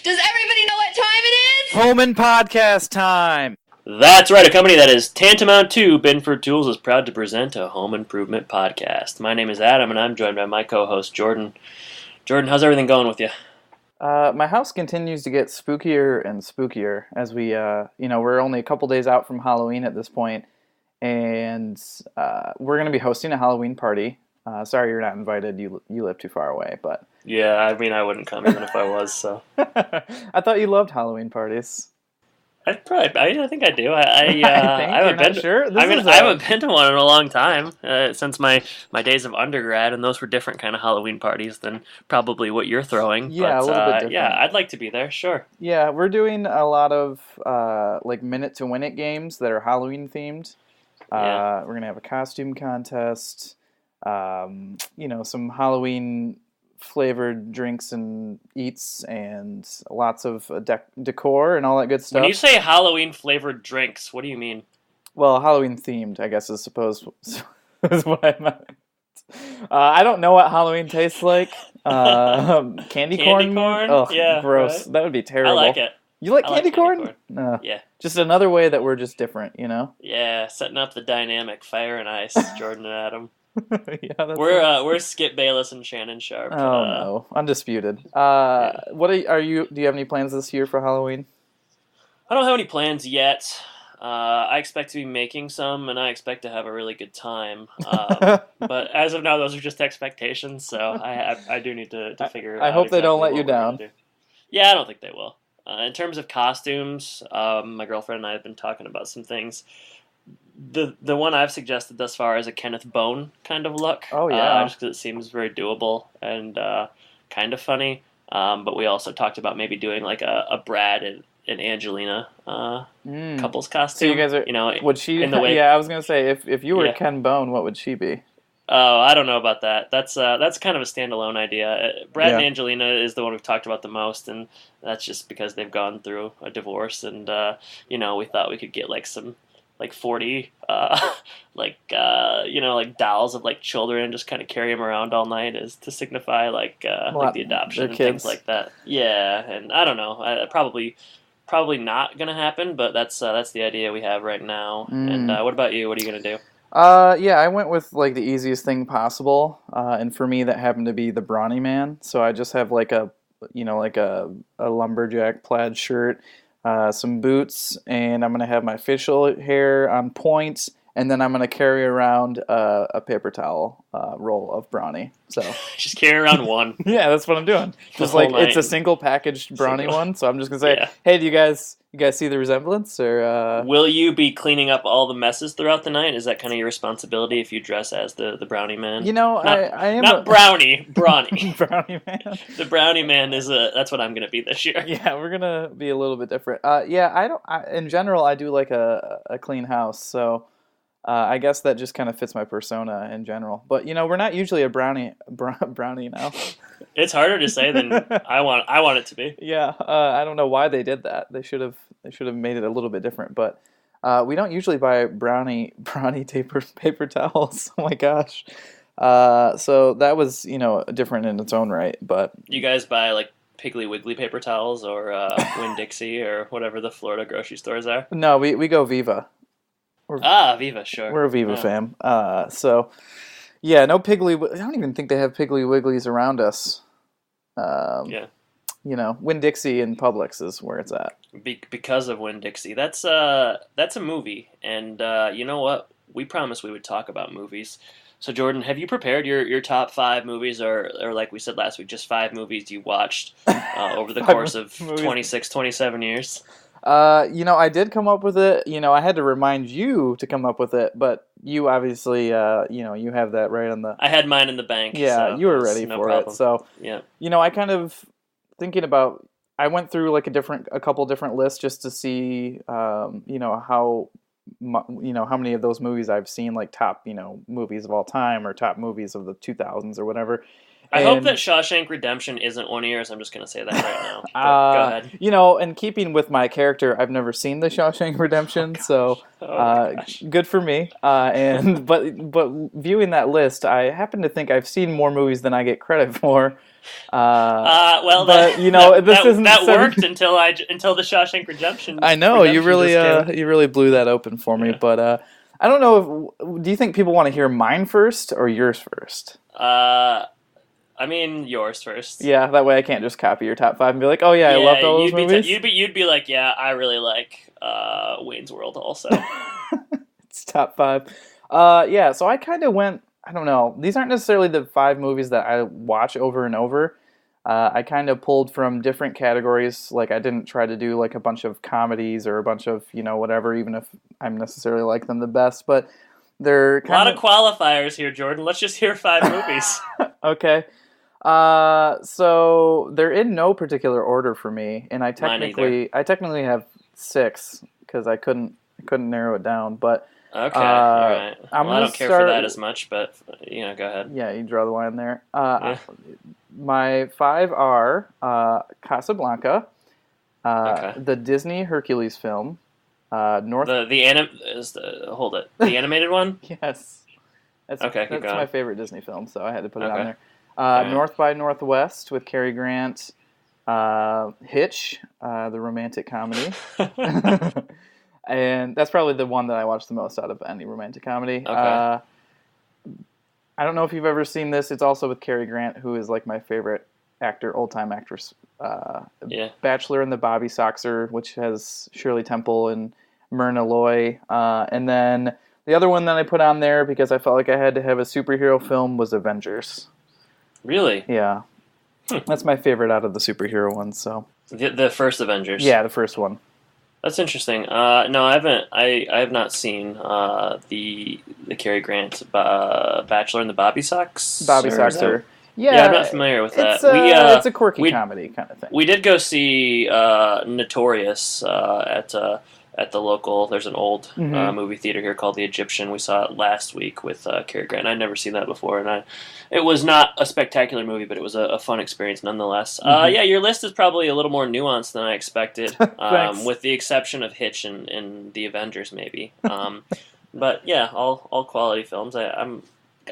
Does everybody know what time it is? Home Impodcast time! That's right, a company that is tantamount to Binford Tools is proud to present a home improvement podcast. My name is Adam, and I'm joined by my co-host, Jordan. Jordan, how's everything going with you? My house continues to get spookier and spookier as we're only a couple days out from Halloween at this point, and we're going to be hosting a Halloween party. Sorry you're not invited, you live too far away, but... Yeah, I mean, I wouldn't come even if I was, so... I thought you loved Halloween parties. I think I do. I haven't been to one in a long time since my days of undergrad, and those were different kind of Halloween parties than probably what you're throwing. Yeah, a little bit different. Yeah, I'd like to be there. Sure. Yeah, we're doing a lot of minute to win it games that are Halloween themed. We're gonna have a costume contest. Some Halloween flavored drinks and eats and lots of decor and all that good stuff. When you say Halloween flavored drinks, what do you mean? Well, Halloween themed, I guess, is what I meant. I don't know what Halloween tastes like. Candy corn? Oh, yeah, gross. Right? That would be terrible. I like it. You like candy corn? Yeah. Just another way that we're just different, you know? Yeah, setting up the dynamic, fire and ice, Jordan and Adam. Yeah, we're Skip Bayless and Shannon Sharp. Oh no, undisputed. What are you? Do you have any plans this year for Halloween? I don't have any plans yet. I expect to be making some, and I expect to have a really good time. But as of now, those are just expectations. So I do need to figure it out. I hope they don't let you down. Yeah, I don't think they will. In terms of costumes, my girlfriend and I have been talking about some things. The one I've suggested thus far is a Kenneth Bone kind of look. Oh, yeah. Just because it seems very doable and kind of funny. But we also talked about maybe doing like a Brad and Angelina couples costume. So you guys are... would she... Yeah, I was going to say, if you were Ken Bone, what would she be? Oh, I don't know about that. That's kind of a standalone idea. Brad and Angelina is the one we've talked about the most, and that's just because they've gone through a divorce, and we thought we could get like some 40 dolls of like children and just kind of carry them around all night as to signify like the adoption and things like that. Yeah, and I don't know. Probably not gonna happen, but that's the idea we have right now. And what about you? What are you gonna do? I went with like the easiest thing possible, and for me that happened to be the Brawny Man. So I just have like a lumberjack plaid shirt, some boots, and I'm gonna have my facial hair on point, and then I'm gonna carry around a paper towel roll of Brawny. So just carry around one. Yeah, that's what I'm doing. Just like it's a single packaged Brawny one. So I'm just gonna say, hey, do you guys see the resemblance? Or will you be cleaning up all the messes throughout the night? Is that kind of your responsibility if you dress as the Brownie Man? I am not Brownie. Brownie Man. The Brownie Man that's what I'm gonna be this year. Yeah, we're gonna be a little bit different. In general, I do like a clean house, so. I guess that just kind of fits my persona in general. But, we're not usually a brownie now. It's harder to say than I want it to be. Yeah, I don't know why they did that. They should have made it a little bit different. But we don't usually buy brownie paper towels. Oh, my gosh. So that was, different in its own right. But you guys buy, like, Piggly Wiggly paper towels or Winn-Dixie or whatever the Florida grocery stores are? No, we go Viva. Viva, sure. We're a Viva fam. No Piggly... I don't even think they have Piggly Wigglies around us. Winn-Dixie in Publix is where it's at. Because of Winn-Dixie. That's a movie. And you know what? We promised we would talk about movies. So, Jordan, have you prepared your top 5 movies, or like we said last week, just 5 movies you watched over the course of 26, 27 years? I did come up with it. I had to remind you to come up with it, but you obviously, you have that right on the... I had mine in the bank. Yeah, so you were ready for it. So, yeah. I kind of thinking about... I went through like a couple different lists just to see, how many of those movies I've seen, like top, movies of all time or top movies of the 2000s or whatever. I hope that Shawshank Redemption isn't one of yours. I'm just going to say that right now. Go ahead. In keeping with my character, I've never seen the Shawshank Redemption, good for me. But viewing that list, I happen to think I've seen more movies than I get credit for. Well, but this isn't that worked until the Shawshank Redemption. I know you really just you really blew that open for me, but I don't know. Do you think people want to hear mine first or yours first? I mean, yours first. Yeah, that way I can't just copy your top 5 and be like, oh yeah, I loved all those movies. You'd be like, yeah, I really like Wayne's World also. It's top 5. Yeah, so I kind of went. I don't know. These aren't necessarily the 5 movies that I watch over and over. I kind of pulled from different categories. Like I didn't try to do like a bunch of comedies or a bunch of whatever, even if I'm necessarily like them the best. But they're a lot of qualifiers here, Jordan. Let's just hear 5 movies. Okay. So they're in no particular order for me, and I technically have 6 because I couldn't narrow it down. But okay, all right. I don't care for that as much, but go ahead. Yeah, you draw the line there. My 5 are Casablanca, the Disney Hercules film, hold it, the animated one. Yes. That's keep going. My favorite Disney film, so I had to put it on there. North by Northwest with Cary Grant, Hitch, the romantic comedy, and that's probably the one that I watch the most out of any romantic comedy. Okay. I don't know if you've ever seen this. It's also with Cary Grant, who is like my favorite old-time actress. Bachelor in the Bobby Soxer, which has Shirley Temple and Myrna Loy, and then the other one that I put on there because I felt like I had to have a superhero film was Avengers. Really? Yeah. That's my favorite out of the superhero ones. So the first Avengers. Yeah, the first one. That's interesting. No, I haven't. I have not seen the Cary Grant Bachelor in the Bobby Sox. Bobby Soxer. Yeah, I'm not familiar with that. It's a quirky comedy kind of thing. We did go see Notorious at the local. There's an old movie theater here called the Egyptian. We saw it last week with Cary Grant. I'd never seen that before, and it was not a spectacular movie, but it was a fun experience nonetheless. Yeah, your list is probably a little more nuanced than I expected, with the exception of Hitch and the Avengers, maybe. But yeah, all quality films. I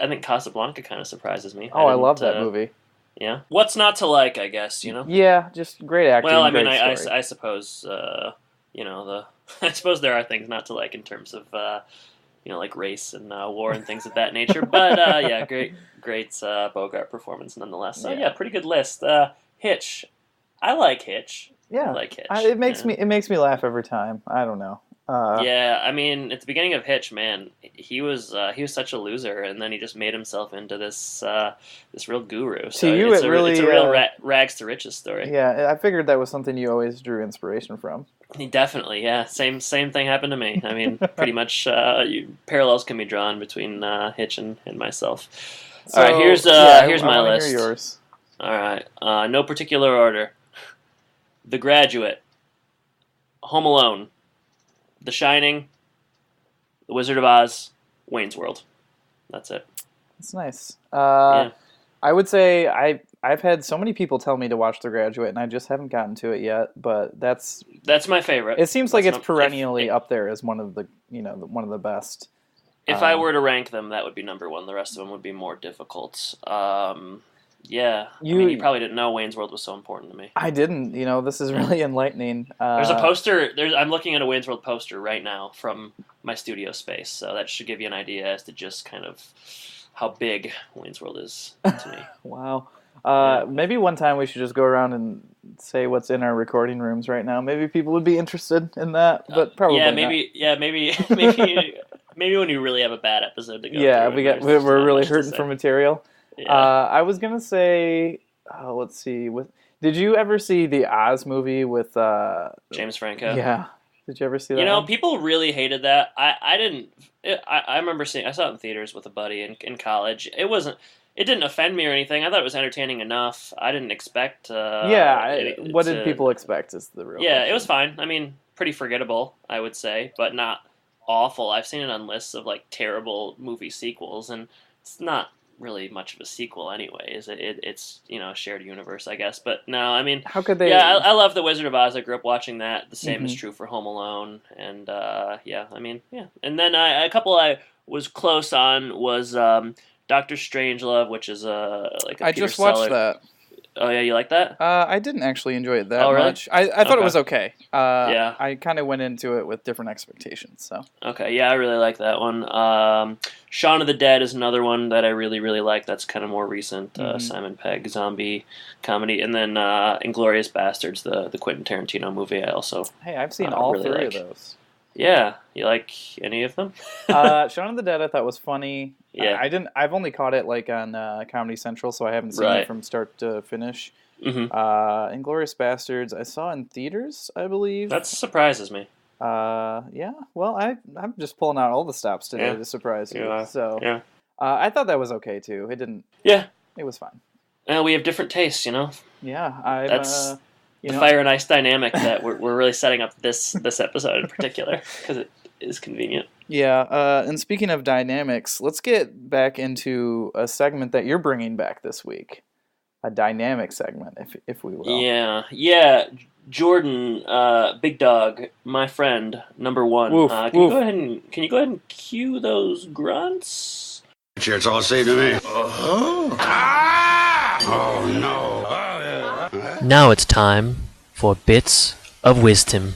think Casablanca kind of surposes me. I love that movie. Yeah, what's not to like? I guess Yeah, just great acting. Well, I mean, I suppose I suppose there are things not to like in terms of like race and war and things of that nature. But yeah, great Bogart performance nonetheless. So yeah, pretty good list. Hitch, I like Hitch. Yeah, I like Hitch. It makes me laugh every time. I don't know. Yeah, I mean, at the beginning of Hitch, man, he was such a loser, and then he just made himself into this real guru. So it's a real rags to riches story. Yeah, I figured that was something you always drew inspiration from. Definitely, yeah. Same thing happened to me. I mean, pretty much parallels can be drawn between Hitch and myself. So, all right, here's my list. Hear yours. All right, no particular order. The Graduate, Home Alone, The Shining, The Wizard of Oz, Wayne's World. That's it. That's nice. Yeah. I would say I've had so many people tell me to watch The Graduate, and I just haven't gotten to it yet. But that's my favorite. It seems like it's perennially up there as one of the one of the best. If I were to rank them, that would be number 1. The rest of them would be more difficult. Yeah, you probably didn't know Wayne's World was so important to me. I didn't. This is really enlightening. There's a poster. I'm looking at a Wayne's World poster right now from my studio space, so that should give you an idea as to just kind of how big Wayne's World is to me. Wow. Maybe one time we should just go around and say what's in our recording rooms right now. Maybe people would be interested in that, but probably not. Maybe when you really have a bad episode to go. Yeah, we're really hurting for material. Yeah. I was gonna say, let's see. Did you ever see the Oz movie with James Franco? Yeah. Did you ever see that? People really hated that. I didn't. I remember seeing. I saw it in theaters with a buddy in college. It didn't offend me or anything. I thought it was entertaining enough. I didn't expect. What did people expect? Is the real. Yeah, question. It was fine. I mean, pretty forgettable, I would say, but not awful. I've seen it on lists of like terrible movie sequels, and it's not really much of a sequel anyways. It's a shared universe, I guess. But no, I mean, how could they? Yeah, I love The Wizard of Oz. I grew up watching that. The same is true for Home Alone, and And then a couple I was close on was Doctor Strangelove, which is like a I Peter just watched Sellers. that. Oh yeah, you like that? I didn't actually enjoy it that really? much. I thought it was okay. Yeah. I kind of went into it with different expectations. So. Okay, yeah, I really like that one. Shaun of the Dead is another one that I really, really like. That's kind of more recent. Simon Pegg zombie comedy, and then Inglourious Bastards, the Quentin Tarantino movie. I also I've seen all really three like. of those. Yeah, you like any of them? Shaun of the Dead I thought was funny. Yeah. I've only caught it like on Comedy Central, so I haven't seen it from start to finish. Inglourious Bastards I saw in theaters, I believe. That surprises me. Yeah. Well, I'm just pulling out all the stops today to surprise you. So yeah. I thought that was okay too. It didn't. Yeah. It was fine. Well, we have different tastes, you know. Yeah, That's the fire and ice dynamic that we're really setting up this episode in particular because it is convenient. Yeah, and speaking of dynamics, let's get back into a segment that you're bringing back this week. A dynamic segment, if we will. Yeah. Jordan, Big Dog, my friend, number one. Woof, Can you go ahead and cue those grunts? Sure, it's all saved to me. Oh no! Now it's time for Bits of Wisdom.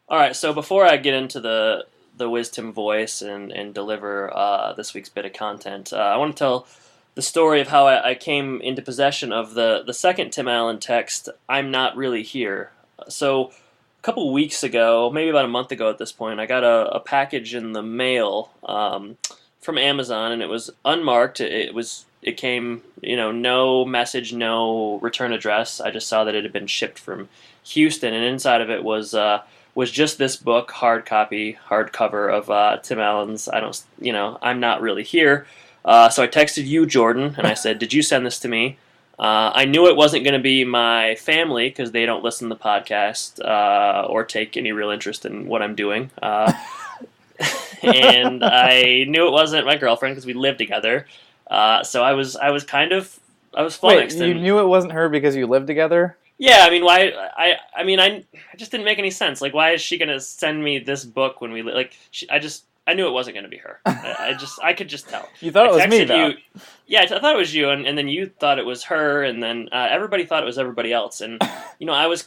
All right, so before I get into the wisdom voice and deliver this week's bit of content, I want to tell the story of how I came into possession of the second Tim Allen text, I'm not really here. So a couple weeks ago, maybe about a month ago at this point, I got a package in the mail from Amazon, and it was unmarked. It came, no message, no return address. I just saw that it had been shipped from Houston, and inside of it was just this book, hardcover of Tim Allen's I'm Not Really Here. So I texted you, Jordan, and I said, did you send this to me? I knew it wasn't going to be my family because they don't listen to the podcast or take any real interest in what I'm doing. And I knew it wasn't my girlfriend because we live together. So I was flummoxed. Wait, you knew it wasn't her because you live together? Yeah, I mean, why? I just didn't make any sense. Like, why is she gonna send me this book when we I knew it wasn't gonna be her. I could just tell. You thought it was me, though. Yeah, I thought it was you, and then you thought it was her, and then everybody thought it was everybody else, and I was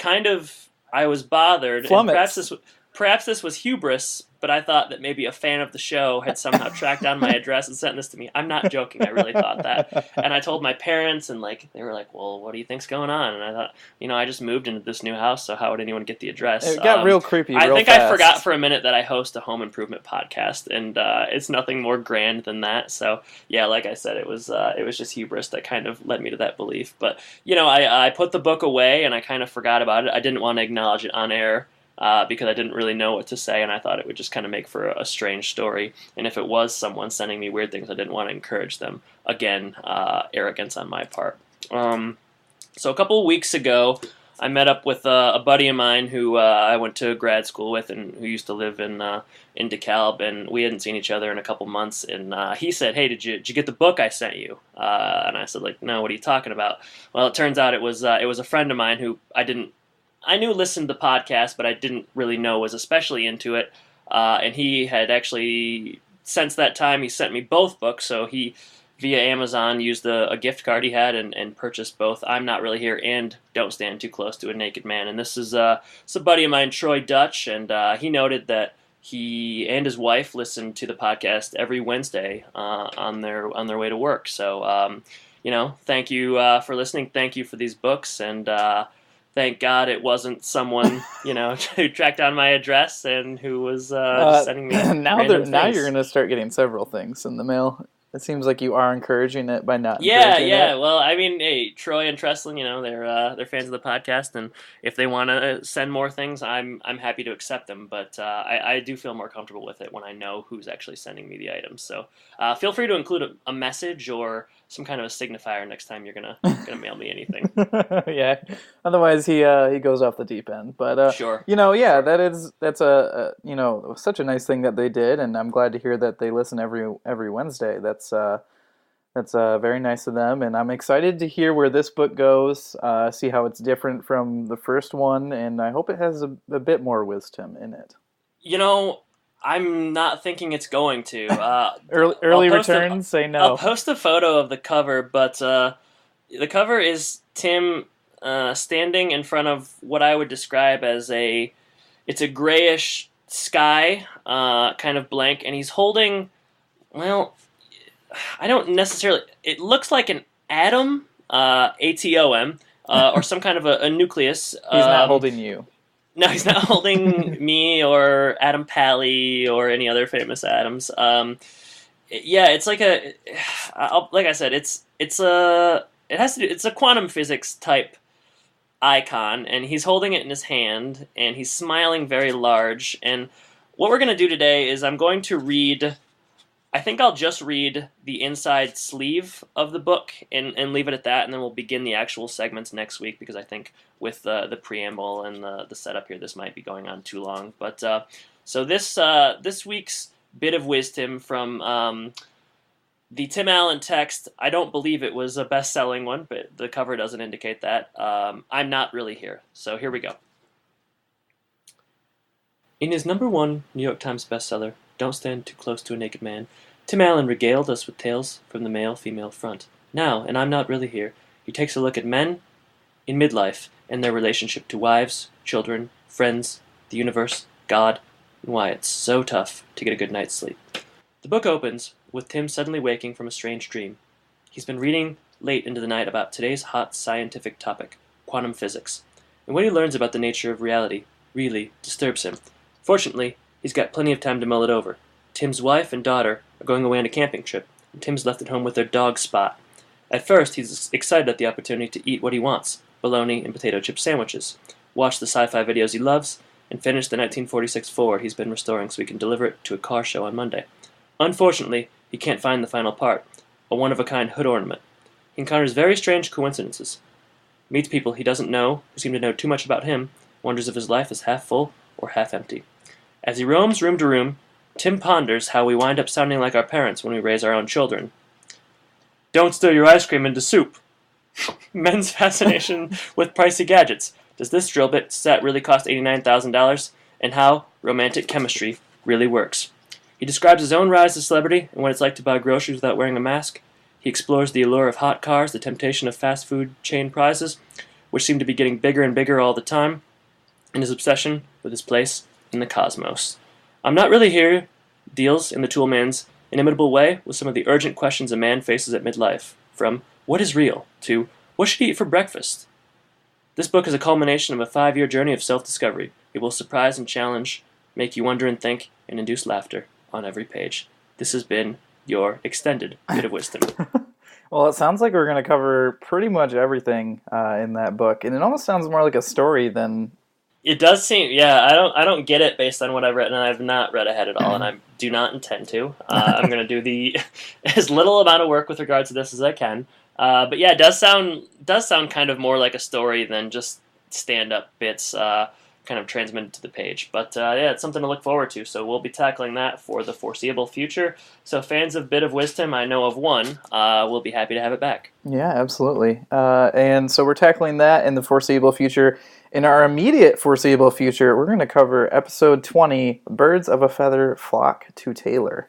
bothered. Flummoxed. And perhaps this was hubris, but I thought that maybe a fan of the show had somehow tracked down my address and sent this to me. I'm not joking. I really thought that. And I told my parents, and they were like, well, what do you think's going on? And I thought, I just moved into this new house, so how would anyone get the address? It got real creepy I think fast. I forgot for a minute that I host a home improvement podcast, and it's nothing more grand than that. So, yeah, like I said, it was just hubris that kind of led me to that belief. But, I put the book away, and I kind of forgot about it. I didn't want to acknowledge it on air. Because I didn't really know what to say, and I thought it would just kind of make for a strange story. And if it was someone sending me weird things, I didn't want to encourage them. Again, arrogance on my part. So a couple of weeks ago, I met up with a buddy of mine who I went to grad school with and who used to live in DeKalb, and we hadn't seen each other in a couple months. And he said, "Hey, did you get the book I sent you?" And I said, "No, what are you talking about?" Well, it turns out it was a friend of mine who I knew listened to the podcast, but I didn't really know was especially into it. And he had actually, since that time, he sent me both books. So he, via Amazon, used a gift card he had and purchased both I'm Not Really Here and Don't Stand Too Close to a Naked Man. And this is a buddy of mine, Troy Dutch, and he noted that he and his wife listen to the podcast every Wednesday on their way to work. So, thank you for listening. Thank you for these books, and thank God it wasn't someone, who tracked down my address and who was sending me now random now things. you're going to start getting several things in the mail. It seems like you are encouraging it by not Yeah. it. Well, I mean, hey, Troy and Trestlin, they're fans of the podcast, and if they want to send more things, I'm happy to accept them. But I do feel more comfortable with it when I know who's actually sending me the items. So feel free to include a message or some kind of a signifier next time you're gonna mail me anything. Yeah. Otherwise, he goes off the deep end. But Sure. That's such a nice thing that they did, and I'm glad to hear that they listen every Wednesday. That's very nice of them, and I'm excited to hear where this book goes. See how it's different from the first one, and I hope it has a bit more wisdom in it. I'm not thinking it's going to. Early returns say no. I'll post a photo of the cover, but the cover is Tim standing in front of what I would describe as it's a grayish sky, kind of blank, and he's holding, well, I don't necessarily, it looks like an atom, atom, or some kind of a nucleus. He's not holding you. No, he's not holding me or Adam Pally or any other famous Adams. Yeah, it's like like I said, it's a quantum physics type icon, and he's holding it in his hand, and he's smiling very large. And what we're going to do today is I'm going to read, I think I'll just read the inside sleeve of the book and leave it at that, and then we'll begin the actual segments next week, because I think with the preamble and the setup here, this might be going on too long. But so this week's bit of wisdom from the Tim Allen text, I don't believe it was a best-selling one, but the cover doesn't indicate that. I'm not really here. So here we go. In his #1 New York Times bestseller, Don't Stand Too Close to a Naked Man, Tim Allen regaled us with tales from the male-female front. Now, and I'm not really here, he takes a look at men in midlife and their relationship to wives, children, friends, the universe, God, and why it's so tough to get a good night's sleep. The book opens with Tim suddenly waking from a strange dream. He's been reading late into the night about today's hot scientific topic, quantum physics, and what he learns about the nature of reality really disturbs him. Fortunately, he's got plenty of time to mull it over. Tim's wife and daughter are going away on a camping trip, and Tim's left at home with their dog Spot. At first, he's excited at the opportunity to eat what he wants, bologna and potato chip sandwiches, watch the sci-fi videos he loves, and finish the 1946 Ford he's been restoring so he can deliver it to a car show on Monday. Unfortunately, he can't find the final part, a one-of-a-kind hood ornament. He encounters very strange coincidences. Meets people he doesn't know, who seem to know too much about him, wonders if his life is half full or half empty. As he roams room to room, Tim ponders how we wind up sounding like our parents when we raise our own children. Don't stir your ice cream into soup. Men's fascination with pricey gadgets. Does this drill bit set really cost $89,000? And how romantic chemistry really works. He describes his own rise to celebrity and what it's like to buy groceries without wearing a mask. He explores the allure of hot cars, the temptation of fast food chain prizes, which seem to be getting bigger and bigger all the time, and his obsession with his place in the cosmos. I'm Not Really Here deals in the Toolman's inimitable way with some of the urgent questions a man faces at midlife, from what is real to what should he eat for breakfast. This book is a culmination of a 5-year journey of self-discovery. It will surprise and challenge, make you wonder and think, and induce laughter on every page. This has been your extended bit of wisdom. Well, it sounds like we're going to cover pretty much everything in that book, and it almost sounds more like a story than... It does seem, yeah. I don't get it based on what I've read, and I've not read ahead at all, and I do not intend to. I'm going to do as little amount of work with regards to this as I can. But yeah, it does sound kind of more like a story than just stand-up bits kind of transmitted to the page. But yeah, it's something to look forward to. So we'll be tackling that for the foreseeable future. So fans of Bit of Wisdom, I know of one, will be happy to have it back. Yeah, absolutely. And so we're tackling that in the foreseeable future. In our immediate foreseeable future, we're going to cover episode 20, Birds of a Feather Flock to Tailor.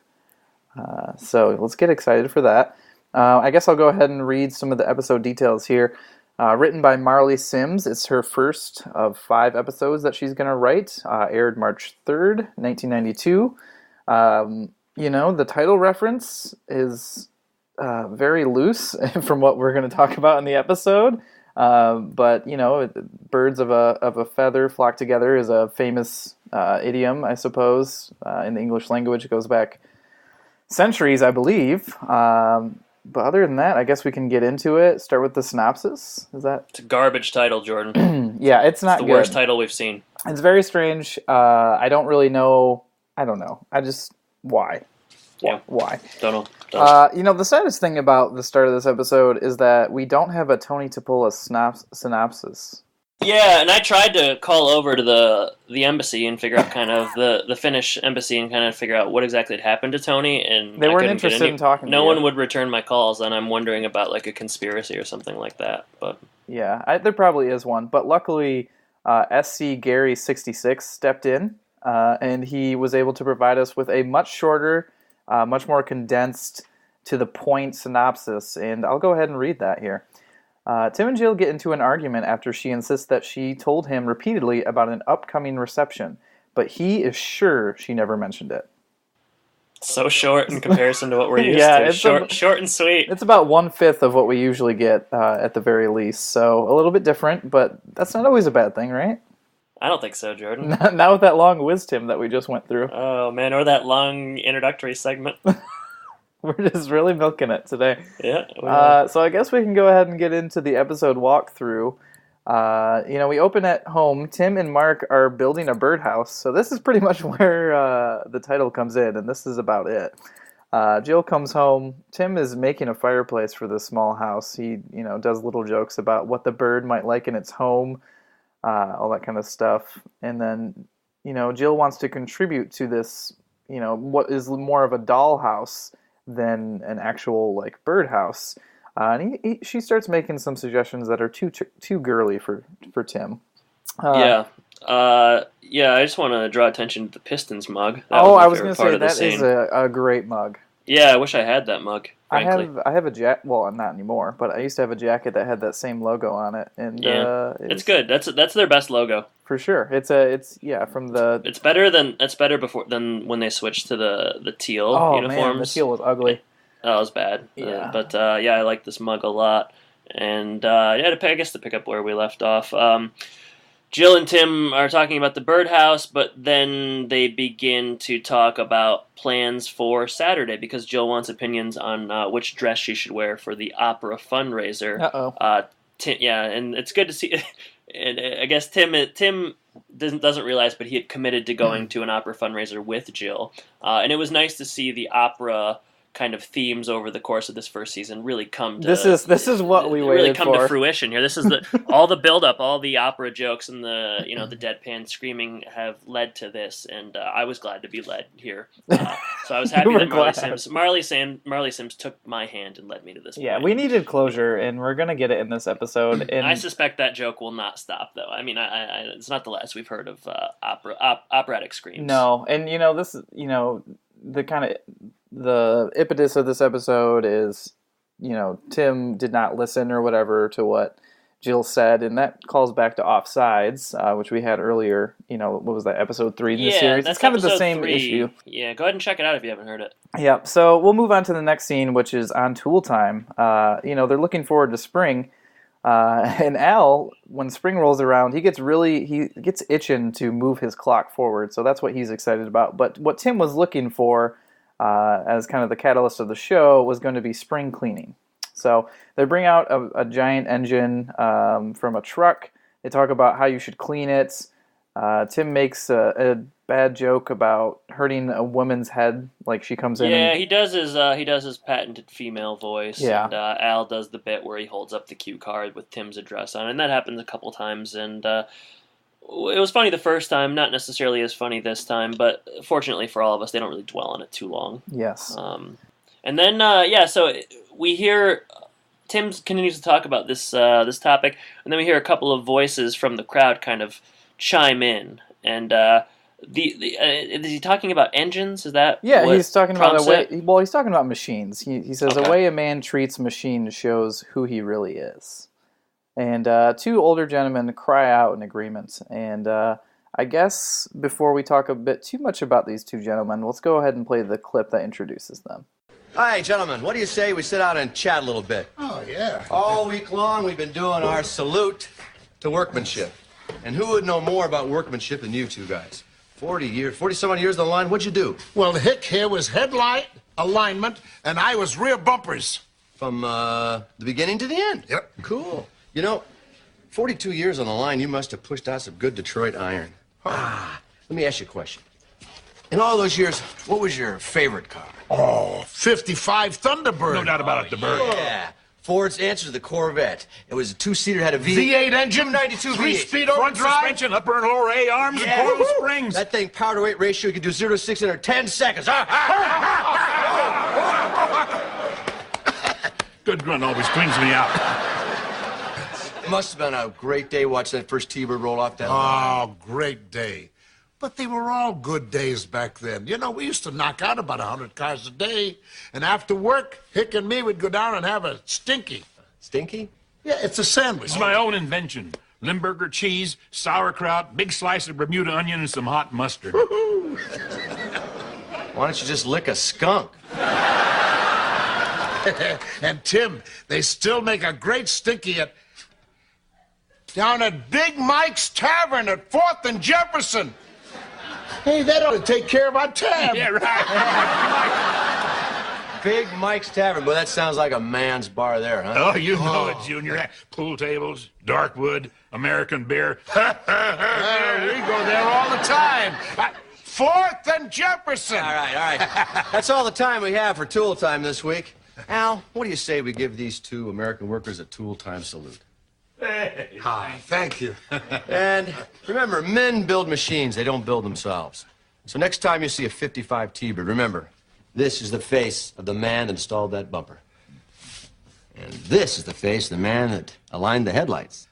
So let's get excited for that. I guess I'll go ahead and read some of the episode details here. Written by Marley Sims. It's her first of 5 episodes that she's going to write. Aired March 3rd, 1992. The title reference is very loose from what we're going to talk about in the episode. But birds of a feather flock together is a famous idiom, I suppose, in the English language. It goes back centuries, I believe. But other than that, I guess we can get into it. Start with the synopsis. Is that? It's a garbage title, Jordan. Yeah, it's not good. The worst title we've seen. It's very strange. I don't really know. I don't know. Why? Yeah. Why? Don't know. The saddest thing about the start of this episode is that we don't have a Tony Topola synopsis. Yeah, and I tried to call over to the embassy and figure out kind of the Finnish embassy and kind of figure out what exactly had happened to Tony, and they weren't interested in talking to you. No one would return my calls, and I'm wondering about like a conspiracy or something like that. But yeah, there probably is one, but luckily SC Gary 66 stepped in, and he was able to provide us with a much shorter, much more condensed, to the point synopsis, and I'll go ahead and read that here. Tim and Jill get into an argument after she insists that she told him repeatedly about an upcoming reception, but he is sure she never mentioned it. So short in comparison to what we're used Yeah, to. it's Short and sweet. It's about 1/5 of what we usually get at the very least, so a little bit different, but that's not always a bad thing, right? I don't think so, Jordan. Not with that long wisdom that we just went through. Oh, man, or that long introductory segment. We're just really milking it today. Yeah. So I guess we can go ahead and get into the episode walkthrough. We open at home. Tim and Mark are building a birdhouse. So this is pretty much where the title comes in, and this is about it. Jill comes home. Tim is making a fireplace for this small house. He, does little jokes about what the bird might like in its home, all that kind of stuff. And then, Jill wants to contribute to this, what is more of a dollhouse than an actual birdhouse. And she starts making some suggestions that are too girly for Tim. Yeah. I just want to draw attention to the Pistons mug. I was going to say that is a great mug. Yeah, I wish I had that mug, frankly. I have a jacket. Well, not anymore, but I used to have a jacket that had that same logo on it, and it's good. That's their best logo for sure. It's from the. It's better than when they switched to the teal uniforms. Man, the teal was ugly. That was bad. Yeah. I like this mug a lot, and to pick up where we left off. Jill and Tim are talking about the birdhouse, but then they begin to talk about plans for Saturday because Jill wants opinions on which dress she should wear for the opera fundraiser. And it's good to see. And I guess Tim doesn't realize, but he had committed to going to an opera fundraiser with Jill, and it was nice to see the opera kind of themes over the course of this first season really come to this is what we waited really come for. To fruition here. This is all the build up, all the opera jokes and the the deadpan screaming have led to this, and I was glad to be led here. So I was happy that Marley Sims took my hand and led me to this point. Yeah, we needed closure, and we're gonna get it in this episode. And I suspect that joke will not stop, though. I mean, it's not the last we've heard of operatic screams. No, and this is the kind of the impetus of this episode is, Tim did not listen or whatever to what Jill said, and that calls back to Offsides, which we had earlier. What was that, episode 3 in the series? It's kind of the same issue. Yeah, go ahead and check it out if you haven't heard it. Yeah, so we'll move on to the next scene, which is on Tool Time. They're looking forward to spring, and Al, when spring rolls around, he gets itching to move his clock forward, so that's what he's excited about. But what Tim was looking for, as kind of the catalyst of the show, was going to be spring cleaning. So they bring out a giant engine from a truck. They talk about how you should clean it. Tim makes a bad joke about hurting a woman's head, like she comes in. Yeah, he does his patented female voice. Yeah. And Al does the bit where he holds up the cue card with Tim's address on it, and that happens a couple times. And it was funny the first time, not necessarily as funny this time, but fortunately for all of us, they don't really dwell on it too long. Yes. And then, so we hear Tim continues to talk about this topic, and then we hear a couple of voices from the crowd kind of chime in. And is he talking about engines? Is that he's talking about he's talking about machines. He says okay. A way a man treats machines shows who he really is. And two older gentlemen cry out in agreement. And I guess before we talk a bit too much about these two gentlemen, let's go ahead and play the clip that introduces them. Hi, gentlemen. What do you say we sit down and chat a little bit? Oh, yeah. All week long, we've been doing our salute to workmanship. And who would know more about workmanship than you two guys? 40-some-odd years on the line, what'd you do? Well, Hick here was headlight, alignment, and I was rear bumpers. From the beginning to the end? Yep. Cool. 42 years on the line, you must have pushed out some good Detroit iron. Let me ask you a question. In all those years, what was your favorite car? Oh, 55 Thunderbird. No doubt about it, the bird. Yeah. Ford's answer to the Corvette. It was a two-seater, had a V8 engine, 92 V8. 3-speed Front overdrive. suspension, upper and lower A arms, and coil springs. That thing, power-to-weight ratio, you could do 0 to 60 under 10 seconds. Good grunt always cleans me out. It must have been a great day watching that first T-bird roll off that line. Oh, great day. But they were all good days back then. We used to knock out about 100 cars a day. And after work, Hick and me would go down and have a stinky. Stinky? Yeah, it's a sandwich. This is my own invention. Limburger cheese, sauerkraut, big slice of Bermuda onion, and some hot mustard. Why don't you just lick a skunk? And Tim, they still make a great stinky down at Big Mike's Tavern at 4th and Jefferson. Hey, that ought to take care of our tab. Yeah, right. Big Mike's Tavern. Boy, that sounds like a man's bar there, huh? Oh, you know it, Junior. Pool tables, dark wood, American beer. We go there all the time. 4th and Jefferson. All right. That's all the time we have for Tool Time this week. Al, what do you say we give these two American workers a Tool Time salute? Hey. Hi, thank you. And remember, men build machines. They don't build themselves. So next time you see a 55 T-Bird, remember, this is the face of the man that installed that bumper. And this is the face of the man that aligned the headlights.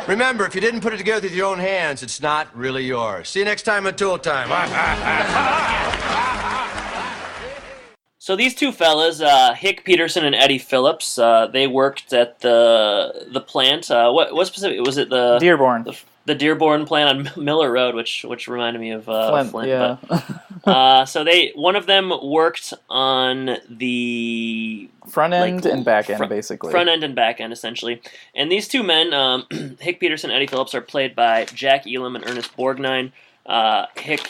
Remember, if you didn't put it together with your own hands, it's not really yours. See you next time at Tool Time. So these two fellas, Hick Peterson and Eddie Phillips, they worked at the plant. What specific was it? The Dearborn. The Dearborn plant on Miller Road, which reminded me of Flint. Yeah. But, so one of them worked on the front end and back end, basically. Front end and back end, essentially. And these two men, Hick Peterson and Eddie Phillips, are played by Jack Elam and Ernest Borgnine. Hick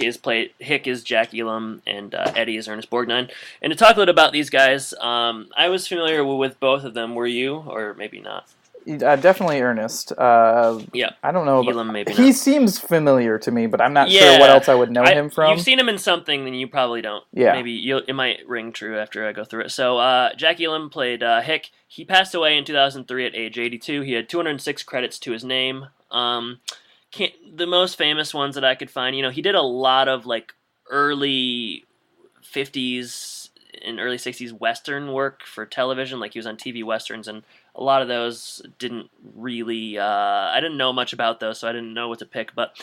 is Jack Elam, and Eddie is Ernest Borgnine. And to talk a little about these guys, I was familiar with both of them. Were you, or maybe not? Definitely Ernest. Yeah. I don't know. Elam, maybe he not. seems familiar to me, but I'm not sure what else I would know him from. You've seen him in something, then you probably don't. Yeah. Maybe it might ring true after I go through it. So Jack Elam played Hick. He passed away in 2003 at age 82. He had 206 credits to his name. The most famous ones that I could find, he did a lot of like early 50s and early 60s Western work for television. Like he was on TV Westerns, and a lot of those didn't really, I didn't know much about those, so I didn't know what to pick. But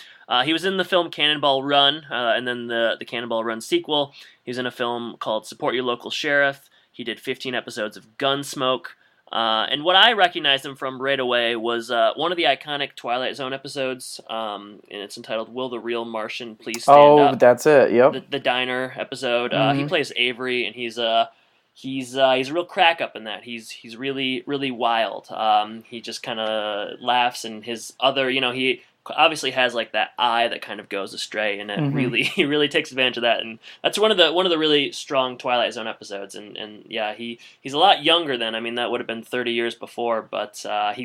he was in the film Cannonball Run, and then the Cannonball Run sequel. He was in a film called Support Your Local Sheriff. He did 15 episodes of Gunsmoke. And what I recognized him from right away was one of the iconic Twilight Zone episodes, and it's entitled "Will the Real Martian Please Stand Up?" Oh, that's it. Yep. The diner episode. Mm-hmm. He plays Avery, and he's a real crack up in that. He's really really wild. He just kind of laughs, and his other, he obviously has like that eye that kind of goes astray, and it he really takes advantage of that. And that's one of the really strong Twilight Zone episodes. And yeah, he's a lot younger than, that would have been 30 years before, but he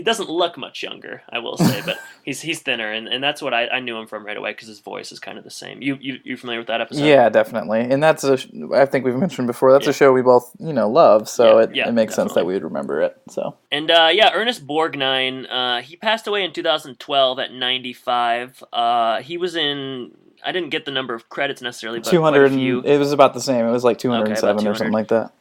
doesn't look much younger, I will say, but he's thinner, and that's what I knew him from right away, because his voice is kind of the same. You familiar with that episode? Yeah, definitely. And that's I think we've mentioned before, that's a show we both love, so it makes sense that we would remember it. So. And Ernest Borgnine, he passed away in 2012 at 95. He was in, I didn't get the number of credits necessarily, but 200. It was about the same. It was like 207 or something like that.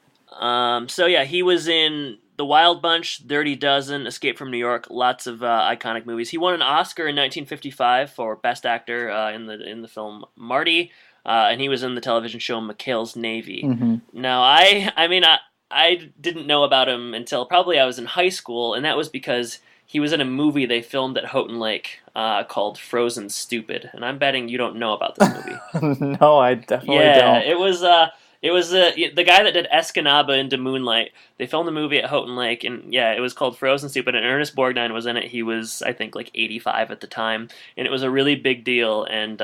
He was in The Wild Bunch, Dirty Dozen, Escape from New York, lots of iconic movies. He won an Oscar in 1955 for Best Actor in the film Marty, and he was in the television show McHale's Navy. Mm-hmm. Now, I didn't know about him until probably I was in high school, and that was because he was in a movie they filmed at Houghton Lake called Frozen Stupid, and I'm betting you don't know about this movie. No, I definitely don't. Yeah, it was the guy that did Escanaba into Moonlight. They filmed the movie at Houghton Lake, and yeah, it was called Frozen Stupid, and Ernest Borgnine was in it. He was, I think, like 85 at the time, and it was a really big deal. And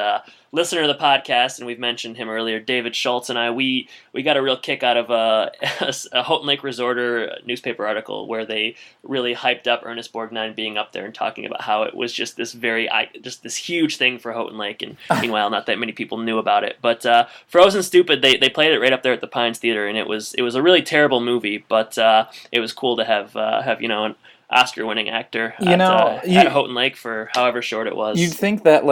listener of the podcast, and we've mentioned him earlier, David Schultz and I, we got a real kick out of a Houghton Lake Resorter newspaper article where they really hyped up Ernest Borgnine being up there and talking about how it was just this this huge thing for Houghton Lake, and meanwhile, not that many people knew about it. But Frozen Stupid, they played it right up there at the Pines Theater, and it was a really terrible movie, but it was cool to have an Oscar-winning actor at Houghton Lake for however short it was. You'd think that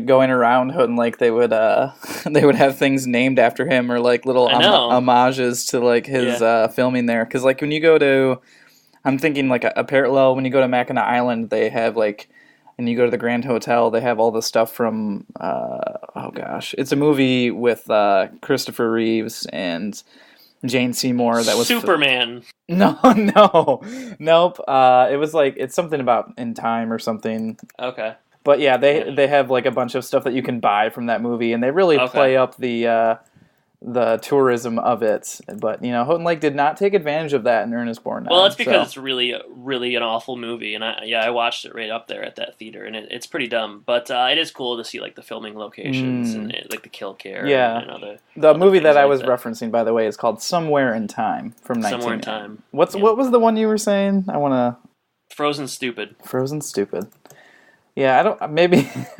going around Houghton Lake, they would have things named after him, or like little homages to like his filming there. Because like when you go to, I'm thinking like a parallel when you go to Mackinac Island, they have like and you go to the Grand Hotel, they have all the stuff from, it's a movie with Christopher Reeves and Jane Seymour that was... Superman. No, nope. It was like, it's something about In Time or something. Okay. But yeah, they have like a bunch of stuff that you can buy from that movie, and they really play up the tourism of it. But, Houghton Lake did not take advantage of that in Ernest Borgnine. Well, that's because it's really, really an awful movie, and I watched it right up there at that theater, and it's pretty dumb. But it is cool to see like the filming locations and like the kill care. Yeah, and the movie that I like was that. referencing, by the way, is called Somewhere in Time from 19... Somewhere in Time. What was the one you were saying? I want to... Frozen Stupid. Frozen Stupid. Yeah,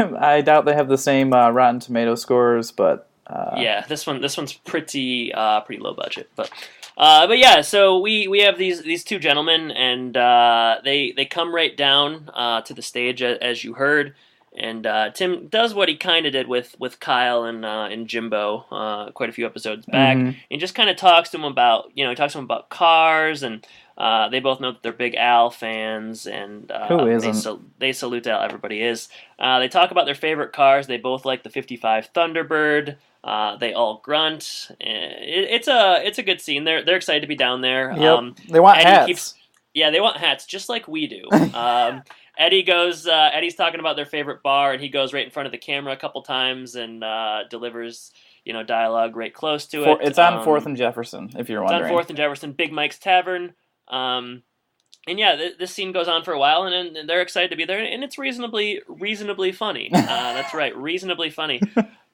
I doubt they have the same Rotten Tomato scores, but... Yeah, this one's pretty low budget, but yeah. So we have these two gentlemen, and they come right down to the stage as you heard, and Tim does what he kind of did with Kyle and Jimbo quite a few episodes back. Mm-hmm. He just kind of talks to him about about cars, and they both know that they're big Al fans, and who isn't? They salute Al. Everybody is. They talk about their favorite cars. They both like the '55 Thunderbird. They all grunt. It's a good scene. They're excited to be down there. Yep. They want hats. They want hats, just like we do. Eddie's talking about their favorite bar, and he goes right in front of the camera a couple times and delivers dialogue right close to it. It's on 4th and Jefferson, if you're wondering. It's on 4th and Jefferson, Big Mike's Tavern. And yeah, this scene goes on for a while, and they're excited to be there, and it's reasonably funny. That's right, reasonably funny.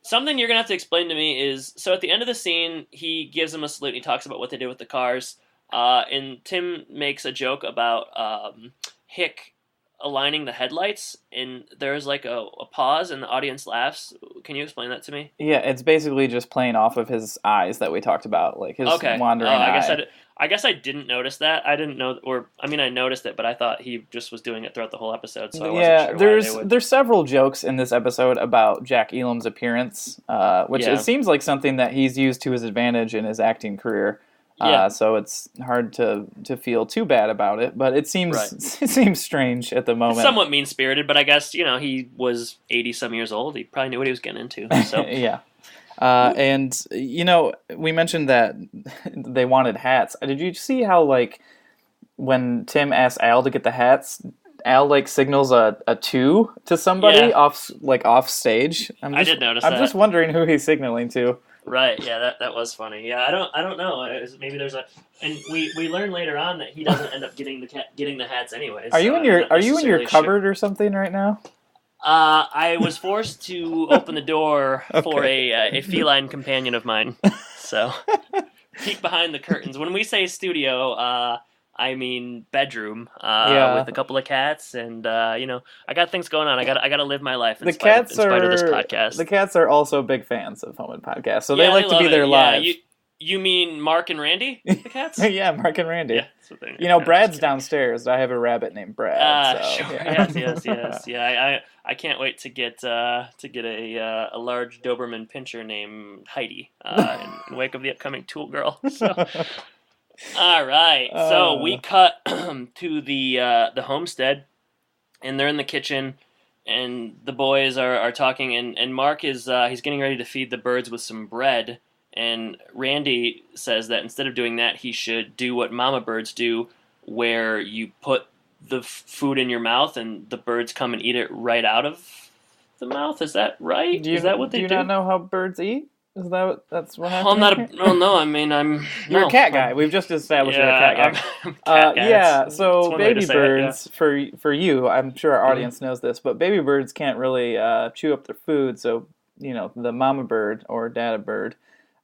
Something you're going to have to explain to me is, so at the end of the scene, he gives them a salute, and he talks about what they did with the cars, and Tim makes a joke about Hick aligning the headlights, and there's like a pause, and the audience laughs. Can you explain that to me? Yeah, it's basically just playing off of his eyes that we talked about, like his wandering eye. I guess I didn't notice that. I didn't know, I noticed it, but I thought he just was doing it throughout the whole episode, so I wasn't sure there's several jokes in this episode about Jack Elam's appearance, which it seems like something that he's used to his advantage in his acting career. So it's hard to feel too bad about it, but it seems it seems strange at the moment. It's somewhat mean-spirited, but I guess, he was 80-some years old. He probably knew what he was getting into. So. Yeah. And, we mentioned that they wanted hats. Did you see how, like, when Tim asked Al to get the hats, Al, like, signals a 2 to somebody off stage? I did notice that. I'm just wondering who he's signaling to. Right, yeah, that was funny. Yeah, I don't know. Maybe there's and we learn later on that he doesn't end up getting the hats anyways. Are you in your cupboard or something right now? I was forced to open the door for a feline companion of mine. So, peek behind the curtains. When we say studio, I mean bedroom with a couple of cats, and I got things going on. I got to live my life in spite of this podcast. The cats are also big fans of Home Impodcast, so they like to be there live. You mean Mark and Randy, the cats? Yeah, Mark and Randy. Yeah, that's what they Brad's downstairs. I have a rabbit named Brad. Sure. Yeah. Yes. Yeah, I can't wait to get a large Doberman Pinscher named Heidi in wake of the upcoming Tool Girl. So. All right, so we cut to the homestead, and they're in the kitchen, and the boys are talking, and Mark is he's getting ready to feed the birds with some bread. And Randy says that instead of doing that, he should do what mama birds do, where you put the food in your mouth and the birds come and eat it right out of the mouth. Is that right? Is that what they do? Do you not know how birds eat? Is that's what happens? You're a cat guy. We've just established you're a cat guy. I'm cat guy. So baby birds, for you, I'm sure our audience knows this, but baby birds can't really chew up their food, so, the mama bird or dada bird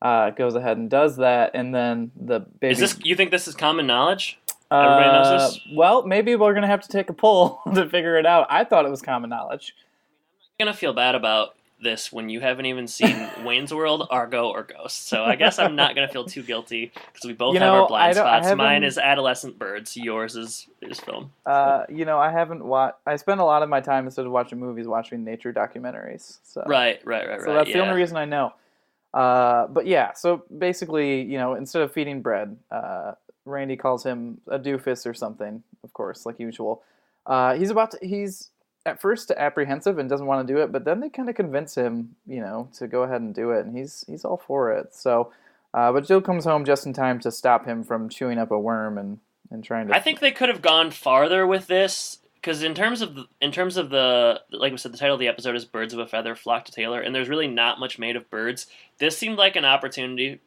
goes ahead and does that, and then the baby... You think this is common knowledge? Everybody knows this? Well, maybe we're going to have to take a poll to figure it out. I thought it was common knowledge. I'm going to feel bad about this when you haven't even seen Wayne's World, Argo, or Ghost. So I guess I'm not going to feel too guilty because we both have our blind spots. Mine is adolescent birds. Yours is film. So. I haven't watched... I spend a lot of my time, instead of watching movies, watching nature documentaries. So. Right. So that's the only reason I know. But yeah, so basically, instead of feeding bread, Randy calls him a doofus or something, of course, like usual. He's at first apprehensive and doesn't want to do it, but then they kind of convince him, to go ahead and do it, and he's all for it. So, but Jill comes home just in time to stop him from chewing up a worm and trying to. I think they could have gone farther with this, because in terms of the like we said, the title of the episode is "Birds of a Feather Flock to Taylor," and there's really not much made of birds. This seemed like an opportunity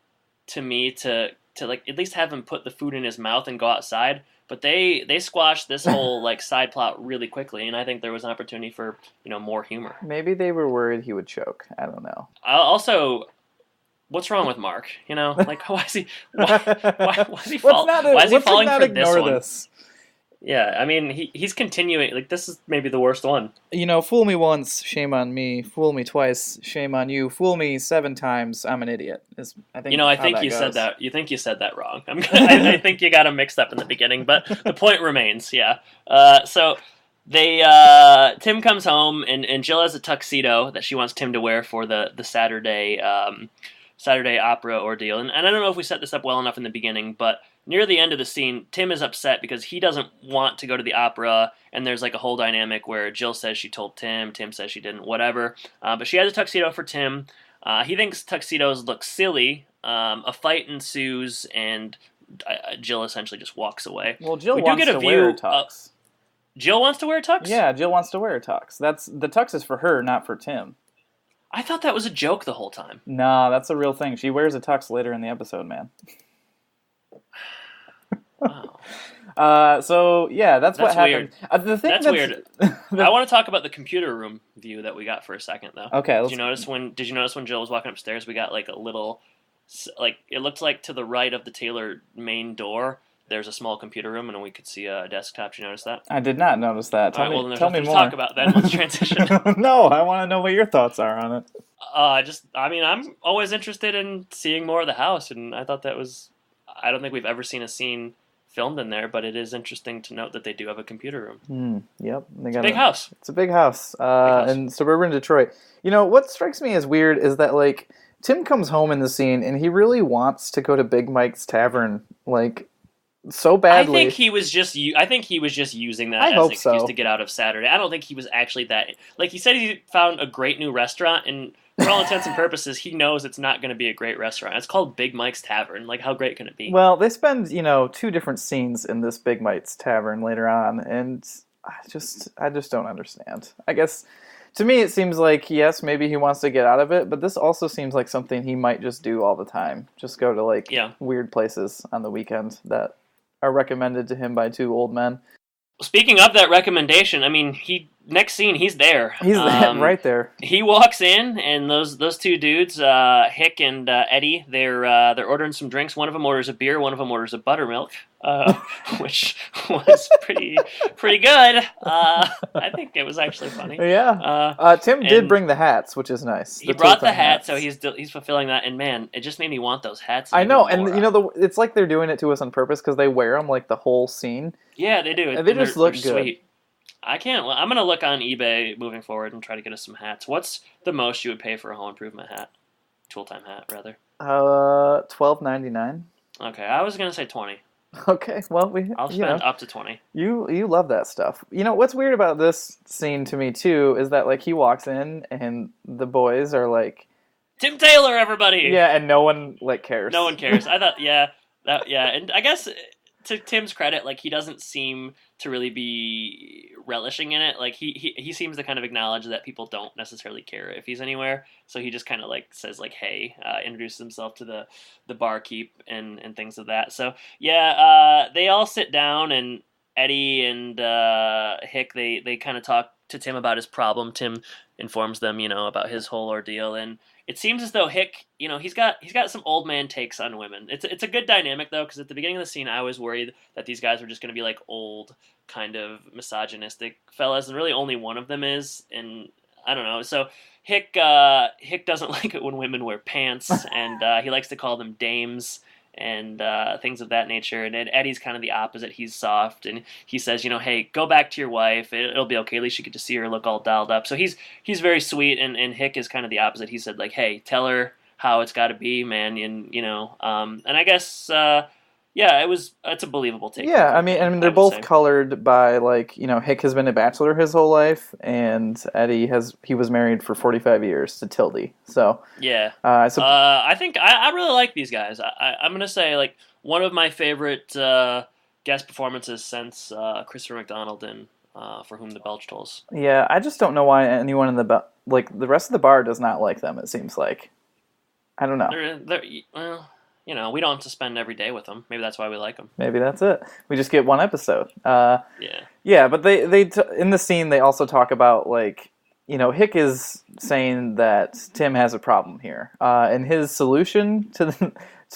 to me to like at least have him put the food in his mouth and go outside. But they squashed this whole like side plot really quickly, and I think there was an opportunity for more humor. Maybe they were worried he would choke. I don't know. Also, what's wrong with Mark? Like why is he falling for this one? This? Yeah, I mean he's continuing. Like this is maybe the worst one. Fool me once, shame on me. Fool me twice, shame on you. Fool me 7 times, I'm an idiot. I think you said that. You think you said that wrong. I think you got him mixed up in the beginning, but the point remains. Yeah. So they Tim comes home and Jill has a tuxedo that she wants Tim to wear for the Saturday opera ordeal. And I don't know if we set this up well enough in the beginning, but near the end of the scene, Tim is upset because he doesn't want to go to the opera, and there's like a whole dynamic where Jill says she told Tim says she didn't, whatever. But she has a tuxedo for Tim. He thinks tuxedos look silly. A fight ensues, and Jill essentially just walks away. Well, Jill wants to wear a tux. Jill wants to wear a tux? Yeah, Jill wants to wear a tux. The tux is for her, not for Tim. I thought that was a joke the whole time. Nah, that's a real thing. She wears a tux later in the episode, man. Wow. So yeah, that's what happened. Weird. That's weird. I want to talk about the computer room view that we got for a second, though. Okay. Did you notice when Jill was walking upstairs, we got like a little, like it looked like to the right of the Taylor main door, there's a small computer room, and we could see a desktop. Did you notice that? I did not notice that. Tell me more. Talk about that. Let's transition. No, I want to know what your thoughts are on it. I'm always interested in seeing more of the house, and I thought that was. I don't think we've ever seen a scene filmed in there, but it is interesting to note that they do have a computer room. Yep. It's a big house. It's a big house. In suburban Detroit. What strikes me as weird is that, like, Tim comes home in the scene, and he really wants to go to Big Mike's Tavern, like, so badly. I think he was just using that as an excuse to get out of Saturday. I don't think he was actually that. Like, he said he found a great new restaurant, and for all intents and purposes, he knows it's not going to be a great restaurant. It's called Big Mike's Tavern. Like, how great can it be? Well, they spend, 2 different scenes in this Big Mike's Tavern later on, and I just don't understand. I guess, to me, it seems like, yes, maybe he wants to get out of it, but this also seems like something he might just do all the time. Just go to, weird places on the weekend that are recommended to him by 2 old men. Speaking of that recommendation, I mean, next scene, he's there. He's right there. He walks in, and those 2 dudes, Hick and Eddie, they're ordering some drinks. One of them orders a beer. One of them orders a buttermilk, which was pretty good. I think it was actually funny. Yeah. Tim did bring the hats, which is nice. He brought the hats, so he's fulfilling that. And man, it just made me want those hats. I know, and it's like they're doing it to us on purpose because they wear them like the whole scene. Yeah, they do. And they just look good. Sweet. I'm going to look on eBay moving forward and try to get us some hats. What's the most you would pay for a Home Improvement hat? Tool Time hat, rather. $12.99. Okay, I was going to say 20. Okay, well, I'll spend up to 20. You love that stuff. What's weird about this scene to me, too, is that, like, he walks in and the boys are like... Tim Taylor, everybody! Yeah, and no one, like, cares. No one cares. I thought, and I guess... To Tim's credit, like, he doesn't seem to really be relishing in it. Like, he seems to kind of acknowledge that people don't necessarily care if he's anywhere. So he just kind of, like, says, like, hey, introduces himself to the barkeep and things of that. So, yeah, they all sit down, and Eddie and Hick, they kind of talk to Tim about his problem. Tim informs them, about his whole ordeal, and it seems as though Hick, he's got some old man takes on women. It's a good dynamic, though, because at the beginning of the scene, I was worried that these guys were just going to be, like, old, kind of misogynistic fellas, and really only one of them is, and I don't know. So Hick doesn't like it when women wear pants, and he likes to call them dames, and things of that nature. And Eddie's kind of the opposite. He's soft, and he says, hey, go back to your wife. It'll be okay. At least you get to see her look all dolled up. So he's very sweet, and Hick is kind of the opposite. He said, like, hey, tell her how it's got to be, man. And I guess, yeah, it's a believable take. Yeah, I mean, they're both colored by, like, Hick has been a bachelor his whole life, and Eddie he was married for 45 years to Tildy. So yeah, I think I really like these guys. I'm gonna say, like, one of my favorite guest performances since Christopher McDonald in For Whom the Bell Tolls. Yeah, I just don't know why anyone in the rest of the bar does not like them. It seems like, I don't know. Well, we don't have to spend every day with them. Maybe that's why we like them. Maybe that's it. We just get one episode. Yeah. Yeah, but they in the scene they also talk about, like, Hick is saying that Tim has a problem here, and his solution to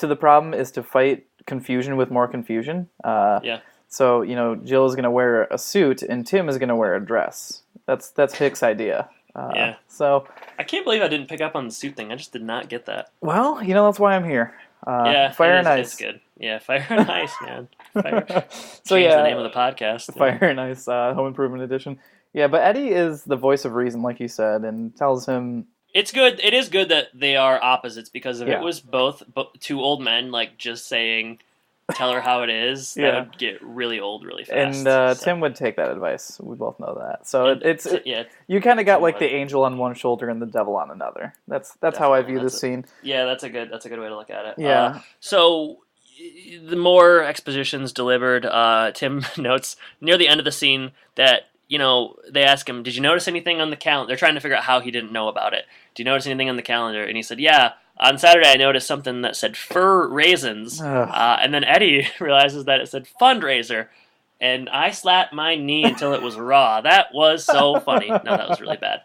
the problem is to fight confusion with more confusion. Yeah. So, Jill is going to wear a suit and Tim is going to wear a dress. That's Hick's idea. Yeah. So I can't believe I didn't pick up on the suit thing. I just did not get that. Well, that's why I'm here. Yeah, Fire and Ice. It's good. Yeah, Fire and Ice, man. So Change the name of the podcast. Fire and Ice, Home Improvement Edition. Yeah, but Eddie is the voice of reason, like you said, and tells him... It's good. It is good that they are opposites, because if Yeah. it was both two old men, like, just saying, tell her how it is, that would get really old really fast. And Tim would take that advice. We both know that. So yeah, you kind of got, Tim like, would. the angel on one shoulder and the devil on another. That's how I view this scene. Yeah, that's a good way to look at it. Yeah. So the more expositions delivered, Tim notes near the end of the scene that, they ask him, did you notice anything on the calendar? They're trying to figure out how he didn't know about it. Do you notice anything on the calendar? And he said, yeah, on Saturday I noticed something that said fur raisins. And then Eddie realizes that it said fundraiser. And I slapped my knee until it was raw. That was so funny. No, that was really bad.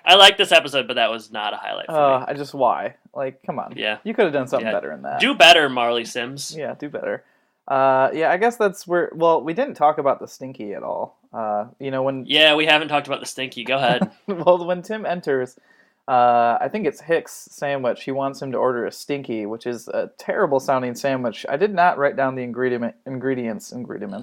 I like this episode, but that was not a highlight for me. Why? Like, come on. Yeah. You could have done something better in that. Do better, Marley Sims. Yeah, do better. Yeah, I guess that's where... Well, we didn't talk about the Stinky at all. When... Yeah, we haven't talked about the Stinky. Go ahead. Well, when Tim enters, I think it's Hick's sandwich. He wants him to order a Stinky, which is a terrible-sounding sandwich. I did not write down the ingredients.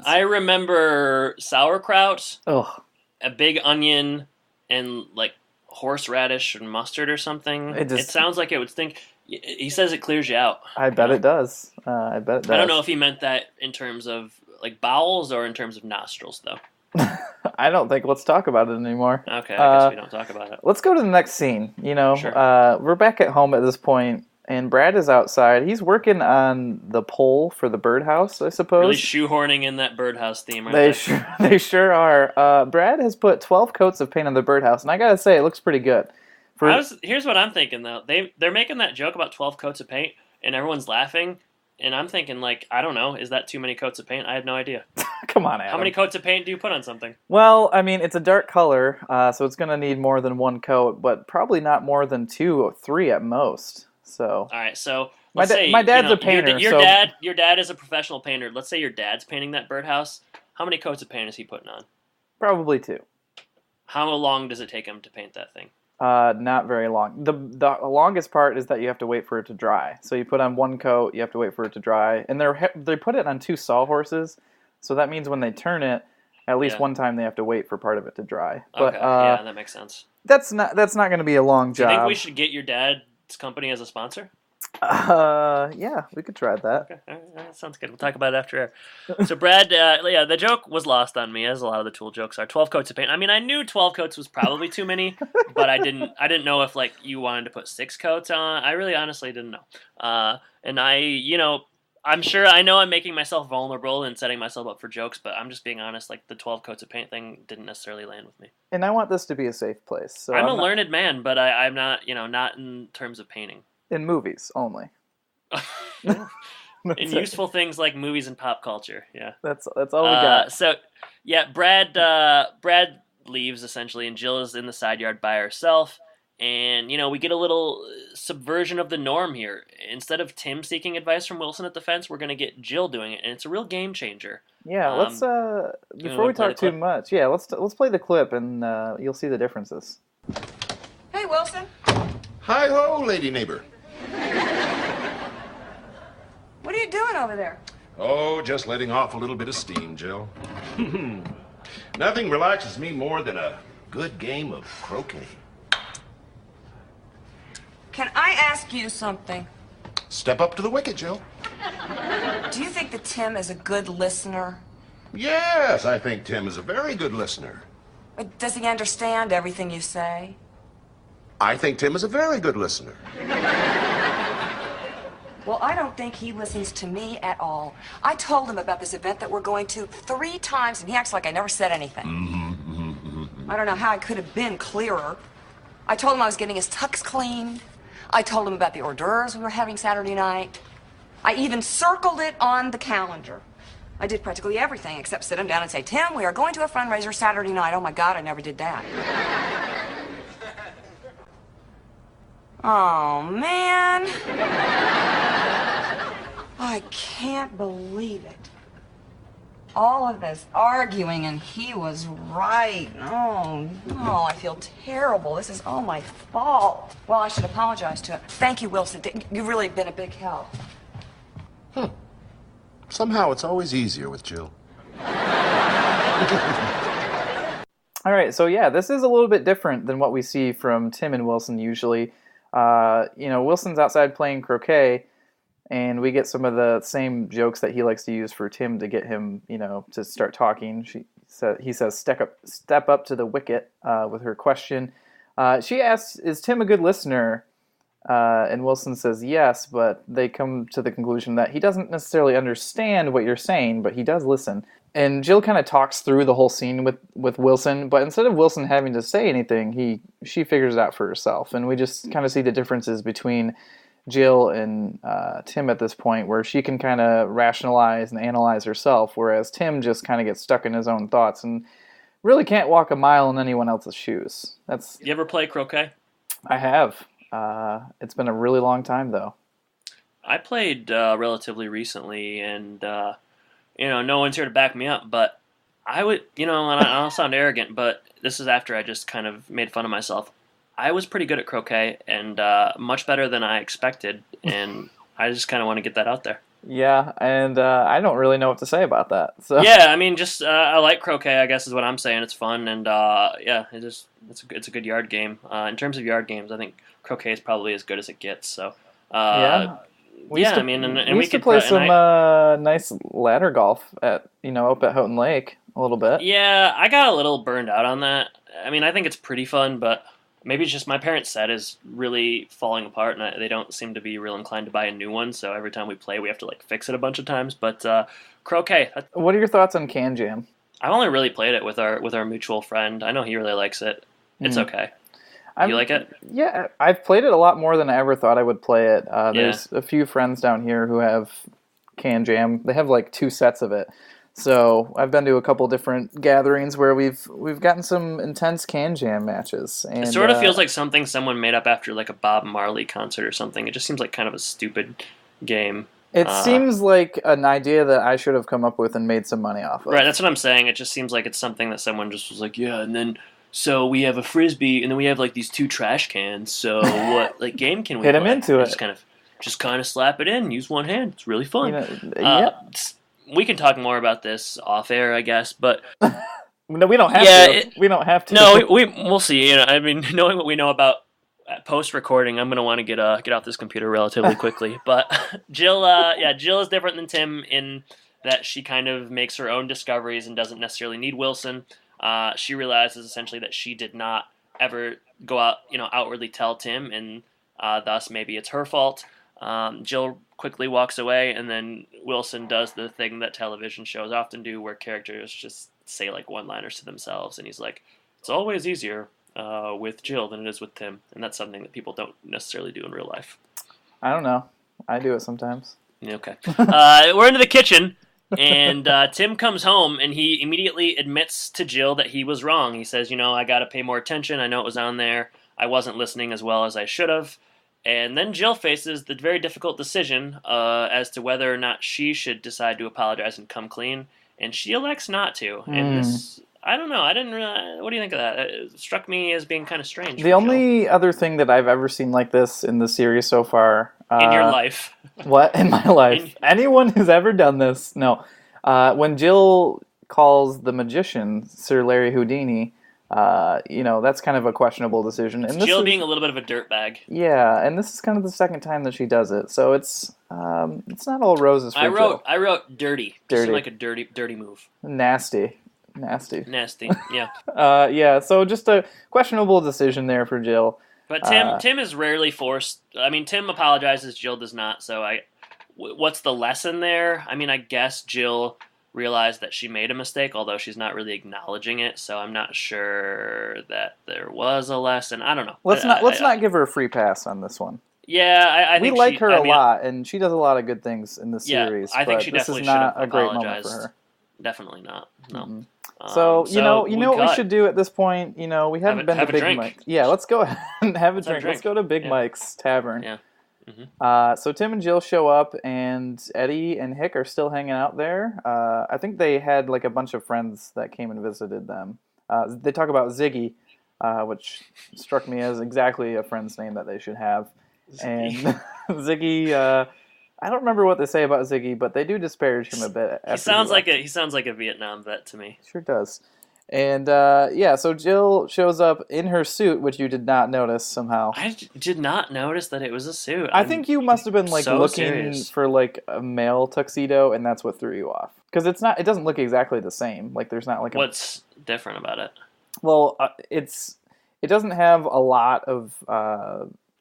I remember sauerkraut, Ugh. a big onion, and, like, horseradish and mustard or something. It sounds like it would stink. He says it clears you out. I bet it does. I don't know if he meant that in terms of, like, bowels or in terms of nostrils, though. I don't think. Let's talk about it anymore. Okay, I guess we don't talk about it. Let's go to the next scene. Sure. We're back at home at this point, and Brad is outside. He's working on the pole for the birdhouse, I suppose. Really shoehorning in that birdhouse theme, aren't they? They sure are. Brad has put 12 coats of paint on the birdhouse, and I gotta say, it looks pretty good. Here's what I'm thinking, though. They're making that joke about 12 coats of paint, and everyone's laughing, and I'm thinking, like, I don't know, is that too many coats of paint? I have no idea. Come on, Adam. How many coats of paint do you put on something? Well, I mean, it's a dark color, so it's going to need more than one coat, but probably not more than 2 or 3 at most. So. All right, so my dad's a painter. Your dad is a professional painter. Let's say your dad's painting that birdhouse. How many coats of paint is he putting on? Probably 2. How long does it take him to paint that thing? Not very long. The longest part is that you have to wait for it to dry. So you put on one coat, you have to wait for it to dry, and they put it on 2 sawhorses. So that means when they turn it, at least one time they have to wait for part of it to dry. But, okay, yeah, that makes sense. That's not going to be a long job. Do you think we should get your dad's company as a sponsor? Yeah, we could try that. Okay, all right, that sounds good. We'll talk about it after air. So Brad, the joke was lost on me, as a lot of the Tool jokes are. 12 coats of paint. I mean, I knew 12 coats was probably too many, but I didn't know if, like, you wanted to put 6 coats on. I really honestly didn't know. And I'm sure I know I'm making myself vulnerable and setting myself up for jokes, but I'm just being honest. Like, the 12 coats of paint thing didn't necessarily land with me. And I want this to be a safe place. So I'm a learned man, but I'm not, not in terms of painting. In movies only. In useful things like movies and pop culture, yeah. That's all we got. So, yeah, Brad leaves essentially, and Jill is in the side yard by herself. And, we get a little subversion of the norm here. Instead of Tim seeking advice from Wilson at the fence, we're going to get Jill doing it, and it's a real game changer. Yeah, let's before we talk too much, let's play the clip, and you'll see the differences. Hey, Wilson. Hi ho, lady neighbor. What are you doing over there? Oh, just letting off a little bit of steam, Jill. Nothing relaxes me more than a good game of croquet. Can I ask you something? Step up to the wicket, Jill. Do you think that Tim is a good listener? Yes, I think Tim is a very good listener. Does he understand everything you say? I think Tim is a very good listener. Well, I don't think he listens to me at all. I told him about this event that we're going to 3 times, and he acts like I never said anything. I don't know how I could have been clearer. I told him I was getting his tux cleaned. I told him about the hors d'oeuvres we were having Saturday night. I even circled it on the calendar. I did practically everything except sit him down and say, Tim, we are going to a fundraiser Saturday night. Oh, my God, I never did that. Oh, man. I can't believe it. All of this arguing, and he was right. Oh, no, I feel terrible. This is all my fault. Well, I should apologize to him. Thank you, Wilson. You've really been a big help. Somehow it's always easier with Jill. All right, so yeah, this is a little bit different than what we see from Tim and Wilson usually. Wilson's outside playing croquet, and we get some of the same jokes that he likes to use for Tim to get him, to start talking. He says, step up to the wicket with her question. She asks, is Tim a good listener? And Wilson says yes, but they come to the conclusion that he doesn't necessarily understand what you're saying, but he does listen. And Jill kind of talks through the whole scene with Wilson, but instead of Wilson having to say anything, she figures it out for herself. And we just kind of see the differences between Jill and Tim at this point, where she can kind of rationalize and analyze herself, whereas Tim just kind of gets stuck in his own thoughts and really can't walk a mile in anyone else's shoes. You ever play croquet? I have. It's been a really long time, though. I played relatively recently, and no one's here to back me up, but I would, and I'll sound arrogant, but this is after I just kind of made fun of myself. I was pretty good at croquet, and much better than I expected, and I just kind of want to get that out there. Yeah, and I don't really know what to say about that. So yeah, I mean, just I like croquet, I guess is what I'm saying. It's fun, and it's a good yard game. In terms of yard games, I think croquet is probably as good as it gets. So we used to play some nice ladder golf at up at Houghton Lake a little bit. Yeah, I got a little burned out on that. I mean, I think it's pretty fun, but maybe it's just my parents' set is really falling apart, and they don't seem to be real inclined to buy a new one. So every time we play, we have to fix it a bunch of times. But croquet. What are your thoughts on Can Jam? I've only really played it with our mutual friend. I know he really likes it. It's okay. You like it? Yeah, I've played it a lot more than I ever thought I would play it. There's a few friends down here who have Can Jam. They have 2 sets of it. So I've been to a couple different gatherings where we've gotten some intense Can Jam matches. And, it sort of feels like something someone made up after a Bob Marley concert or something. It just seems like kind of a stupid game. It seems like an idea that I should have come up with and made some money off of. Right, that's what I'm saying. It just seems like it's something that someone just was like, yeah, and then so we have a Frisbee, and then we have these 2 trash cans. So what game can we hit play? him into it? Just kind of slap it in. Use one hand. It's really fun. We can talk more about this off air, I guess, but no, we don't have to. We don't have to. No, we'll see. I mean, knowing what we know about post recording, I'm gonna want to get off this computer relatively quickly. But Jill is different than Tim in that she kind of makes her own discoveries and doesn't necessarily need Wilson. She realizes essentially that she did not ever go out, outwardly tell Tim, and thus maybe it's her fault. Jill quickly walks away, and then Wilson does the thing that television shows often do, where characters just say one-liners to themselves, and he's like, "It's always easier with Jill than it is with Tim," and that's something that people don't necessarily do in real life. I don't know. I do it sometimes. Okay. We're into the kitchen. And Tim comes home, and he immediately admits to Jill that he was wrong. He says, I got to pay more attention. I know it was on there. I wasn't listening as well as I should have. And then Jill faces the very difficult decision as to whether or not she should decide to apologize and come clean. And she elects not to. And this, I don't know. I didn't really, what do you think of that? It struck me as being kind of strange. The only other thing that I've ever seen like this in the series so far. In your life. What? In my life. Anyone who's ever done this? No. When Jill calls the magician, Sir Larry Houdini, That's kind of a questionable decision. It's And Jill being a little bit of a dirtbag. Yeah, and this is kind of the second time that she does it, so it's not all roses for Jill. I wrote dirty. Dirty. Seemed like a dirty move. Nasty. Yeah. So just a questionable decision there for Jill. But Tim is rarely forced. I mean, Tim apologizes, Jill does not. So what's the lesson there? I mean, I guess Jill realized that she made a mistake, although she's not really acknowledging it. So I'm not sure that there was a lesson. I don't know. Let's not give her a free pass on this one. Yeah, I think we like her a lot, and she does a lot of good things in the series. I think she definitely this is not should have a great moment for her. Definitely not. No. Mm-hmm. So you know what we should do at this point. We haven't been to Big Mike's. Yeah, let's go ahead and have a drink. Let's go to Big Mike's Tavern. Yeah. Mm-hmm. So Tim and Jill show up, and Eddie and Hick are still hanging out there. I think they had like a bunch of friends that came and visited them. They talk about Ziggy, which struck me as exactly a friend's name that they should have. Ziggy. And Ziggy, I don't remember what they say about Ziggy, but they do disparage him a bit. He sounds like a Vietnam vet to me. Sure does. And so Jill shows up in her suit, which you did not notice somehow. I did not notice that it was a suit. I think you must have been looking serious. for a male tuxedo, and that's what threw you off. Because it doesn't look exactly the same. Like there's not like What's different about it? Well, it doesn't have a lot of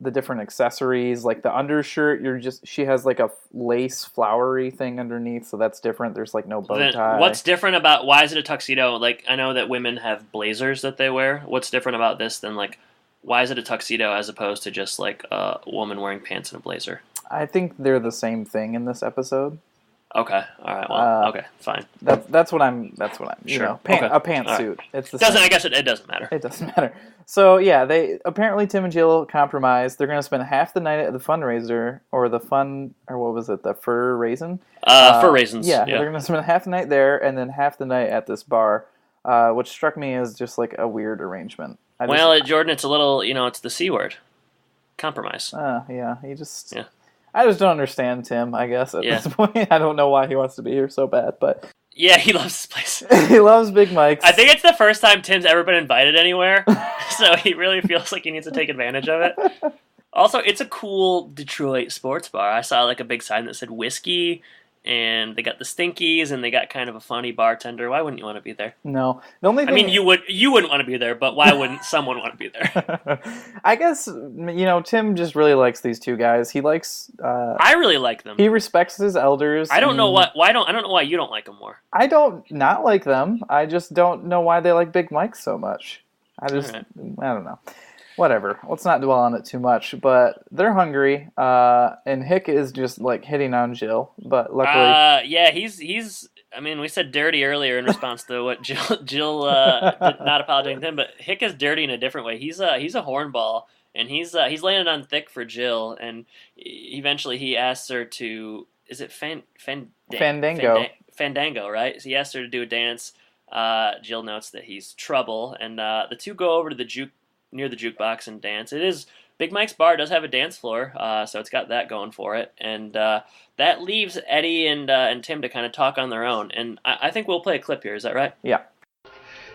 the different accessories. Like the undershirt, she has like a lace flowery thing underneath, so that's different. There's like no bow tie. What's different about, why is it a tuxedo? Like, I know that women have blazers that they wear. What's different about this than like, why is it a tuxedo as opposed to just like a woman wearing pants and a blazer? I think they're the same thing in this episode. Okay. All right. Well. Okay. Fine. That's what I'm. Sure. A pantsuit. Right. It's the doesn't. same. I guess it doesn't matter. It doesn't matter. So yeah, Tim and Jill compromise. They're going to spend half the night at the fundraiser or the fur raisin. Fur raisins. Yeah, they're going to spend half the night there and then half the night at this bar, which struck me as just like a weird arrangement. Jordan, it's a little. It's the C word. Compromise. Yeah. I just don't understand Tim, I guess, at this point. I don't know why he wants to be here so bad, but... Yeah, he loves this place. He loves Big Mike's. I think it's the first time Tim's ever been invited anywhere, so he really feels like he needs to take advantage of it. Also, it's a cool Detroit sports bar. I saw like a big sign that said whiskey, and they got the Stinkies, and they got kind of a funny bartender. Why wouldn't you want to be there? No. The only thing... I mean, you wouldn't want to be there, but why wouldn't someone want to be there? I guess, Tim just really likes these two guys. He likes... I really like them. He respects his elders. I don't know why you don't like them more. I don't not like them. I just don't know why they like Big Mike so much. I don't know. Whatever. Let's not dwell on it too much. But they're hungry, and Hick is just like hitting on Jill. But luckily, he's. I mean, we said dirty earlier in response to what Jill did not apologizing to him, but Hick is dirty in a different way. He's a hornball, and he's laying it on thick for Jill, and eventually he asks her to. Is it Fandango? Fandango, right? So he asks her to do a dance. Jill notes that he's trouble, and the two go over to near the jukebox and dance. It is Big Mike's bar does have a dance floor, so it's got that going for it, and that leaves Eddie and Tim to kind of talk on their own. And I think we'll play a clip here. Is that right? Yeah.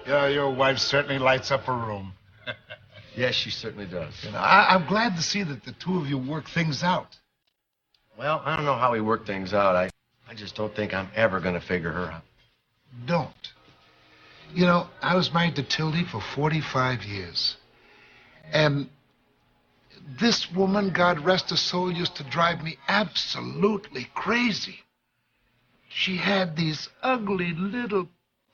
Yeah, your wife certainly lights up a room. Yes, she certainly does. I'm glad to see that the two of you work things out. Well, I don't know how we work things out. I just don't think I'm ever going to figure her out. Don't. I was married to Tildy for 45 years. And this woman, God rest her soul, used to drive me absolutely crazy. She had these ugly little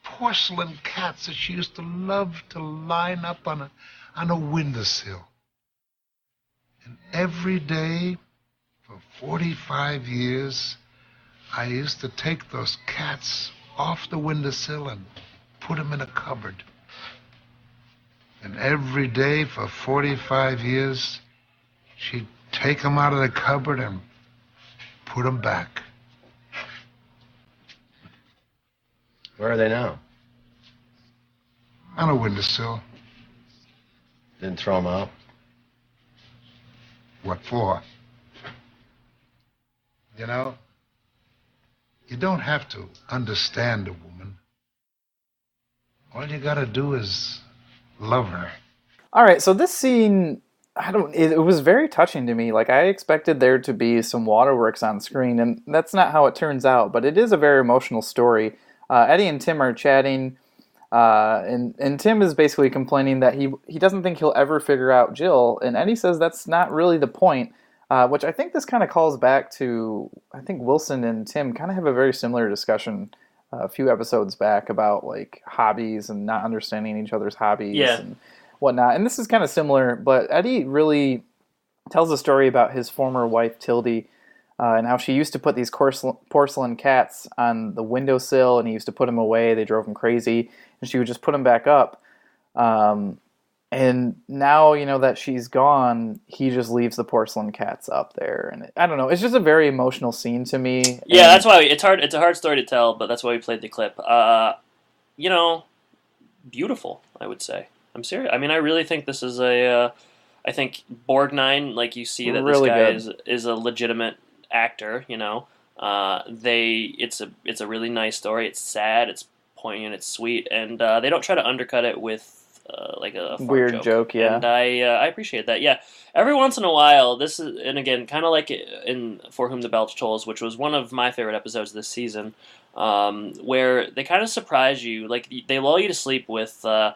porcelain cats that she used to love to line up on a windowsill. And every day for 45 years, I used to take those cats off the windowsill and put them in a cupboard. And every day for 45 years, she'd take them out of the cupboard and put them back. Where are they now? On a windowsill. Didn't throw them out? What for? You don't have to understand a woman. All you gotta do is Love her. All right, so this scene, it was very touching to me. Like, I expected there to be some waterworks on screen, and that's not how it turns out, but it is a very emotional story. Eddie and Tim are chatting, and Tim is basically complaining that he doesn't think he'll ever figure out Jill, and Eddie says that's not really the point, which I think this kind of calls back to, I think Wilson and Tim kind of have a very similar discussion a few episodes back about, like, hobbies and not understanding each other's hobbies and whatnot. And this is kind of similar, but Eddie really tells a story about his former wife, Tildy, and how she used to put these porcelain cats on the windowsill, and he used to put them away. They drove him crazy, and she would just put them back up. And now, that she's gone, he just leaves the porcelain cats up there. And I don't know, it's just a very emotional scene to me. Yeah, that's why it's hard. It's a hard story to tell, but that's why we played the clip. Beautiful, I would say. I'm serious. I mean, I really think this is I think Borgnine, like, you see that really this guy is a legitimate actor. It's a really nice story. It's sad. It's poignant. It's sweet, and they don't try to undercut it with like a fart weird joke. Yeah, and I appreciate that. Yeah, every once in a while, this is, and again, kind of like in For Whom the Bell Tolls, which was one of my favorite episodes this season, where they kind of surprise you. Like, they lull you to sleep with the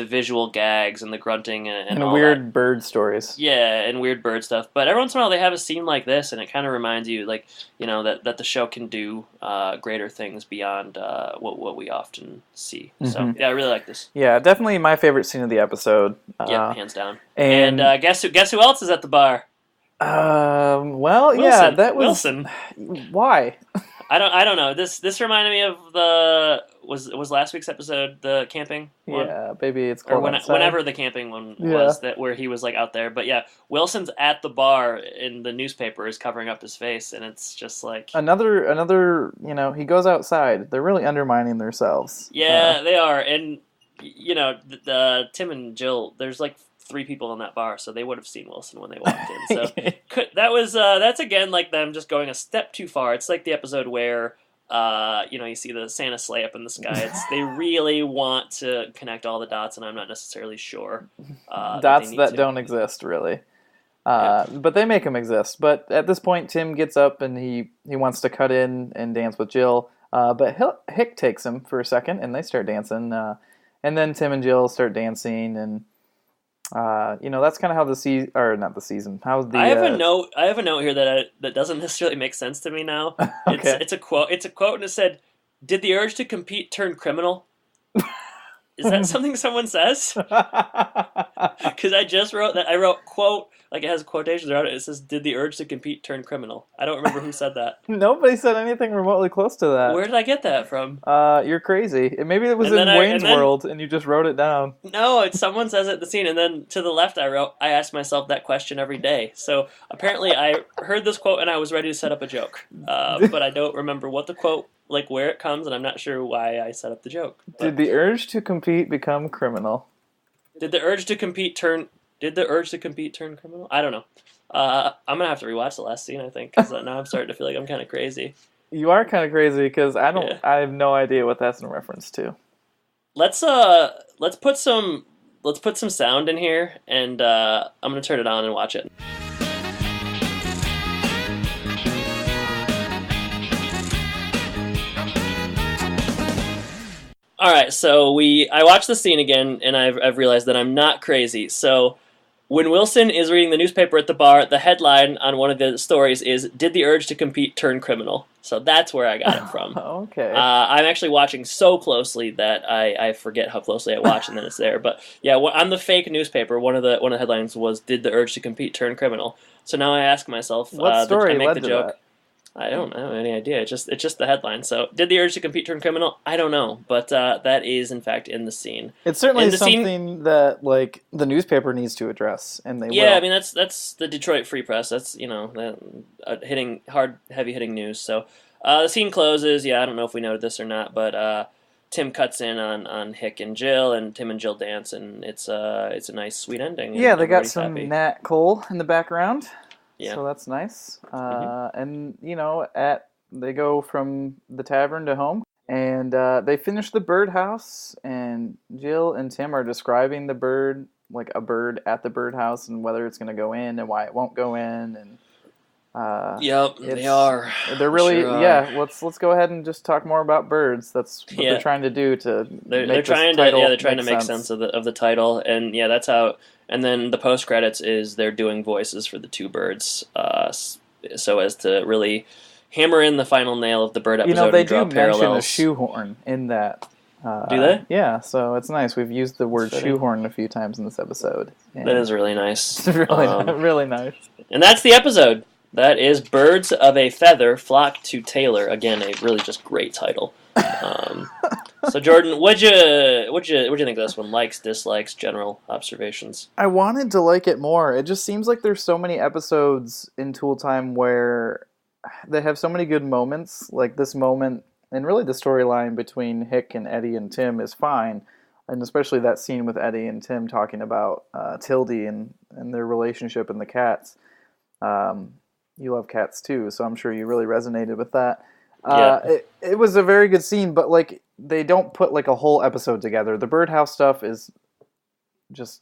visual gags and the grunting and all weird that. Bird stories. Yeah, and weird bird stuff. But every once in a while they have a scene like this, and it kind of reminds you, like, that the show can do greater things beyond what we often see. Mm-hmm. So, yeah, I really like this. Yeah, definitely my favorite scene of the episode. Yeah, hands down. And guess who else is at the bar? Wilson. Yeah, that was... Wilson. Why? I don't know. This reminded me of the was last week's episode, the camping one? Yeah, maybe it's called whenever the camping one was, that where he was, like, out there. But yeah, Wilson's at the bar and the newspaper is covering up his face, and it's just like another he goes outside. They're really undermining themselves. Yeah, they are. And the Tim and Jill, there's like 3 people in that bar, so they would have seen Wilson when they walked in. So that's again like them just going a step too far. It's like the episode where you see the Santa sleigh up in the sky. They really want to connect all the dots, and I'm not necessarily sure. Dots that don't exist, really. But they make them exist. But at this point, Tim gets up and he wants to cut in and dance with Jill. But Hick takes him for a second, and they start dancing. And then Tim and Jill start dancing, and that's kind of how the season, or not the season. How the I have a note here that doesn't necessarily make sense to me now. Okay. It's a quote, and it said, "Did the urge to compete turn criminal?" Is that something someone says? Because I just wrote that. I wrote quote, like, it has quotations around it. It says, "Did the urge to compete turn criminal?" I don't remember who said that. Nobody said anything remotely close to that. Where did I get that from? You're crazy. Maybe it was in Wayne's World, and you just wrote it down. No, someone says it in the scene, and then to the left I asked myself that question every day. So apparently I heard this quote, and I was ready to set up a joke. But I don't remember what the quote, like, where it comes, and I'm not sure why I set up the joke. But did the urge to compete become criminal? Did the urge to compete turn criminal? I don't know. I'm going to have to rewatch the last scene, I think, because now I'm starting to feel like I'm kind of crazy. You are kind of crazy, because I have no idea what that's in reference to. Let's put some sound in here, and I'm going to turn it on and watch it. All right, so I watched the scene again, and I've realized that I'm not crazy. So when Wilson is reading the newspaper at the bar, the headline on one of the stories is, "Did the urge to compete turn criminal?" So that's where I got it from. Okay. I'm actually watching so closely that I forget how closely I watch, and then it's there. But yeah, on the fake newspaper, one of the headlines was, "Did the urge to compete turn criminal?" So now I ask myself, what story I make led the to joke. that? I don't have any idea. It's just the headline. So, did the urge to compete turn criminal? I don't know, but that is in fact in the scene. It's certainly something that, like, the newspaper needs to address, and they will. Yeah, I mean that's the Detroit Free Press. That's heavy hitting news. So the scene closes. Yeah, I don't know if we noted this or not, but Tim cuts in on Hick and Jill, and Tim and Jill dance, and it's a nice sweet ending. Yeah, they got some happy. Nat Cole in the background. Yeah. So that's nice. And, they go from the tavern to home, and they finish the birdhouse, and and Jill and Tim are describing the bird, like a bird at the birdhouse, and whether it's going to go in and why it won't go in. And yep, they are. They're really sure yeah. Let's go ahead and just talk more about birds. That's what they're trying to do to. They're trying to make sense of the title, and yeah, that's how. And then the post credits is they're doing voices for the two birds, so as to really hammer in the final nail of the bird episode. They and draw do parallels. mention a shoehorn in that. Do they? Yeah, so it's nice. We've used the word shoehorn a few times in this episode. That is really nice. It's really nice. And that's the episode. That is Birds of a Feather Flock to Taylor. Again, a really just great title. So Jordan, what'd you think of this one? Likes, dislikes, general observations? I wanted to like it more. It just seems like there's so many episodes in Tool Time where they have so many good moments. Like this moment, and really the storyline between Hick and Eddie and Tim is fine. And especially that scene with Eddie and Tim talking about Tildy and their relationship and the cats. You love cats too, so I'm sure you really resonated with that. It was a very good scene, but like they don't put like a whole episode together. The birdhouse stuff is just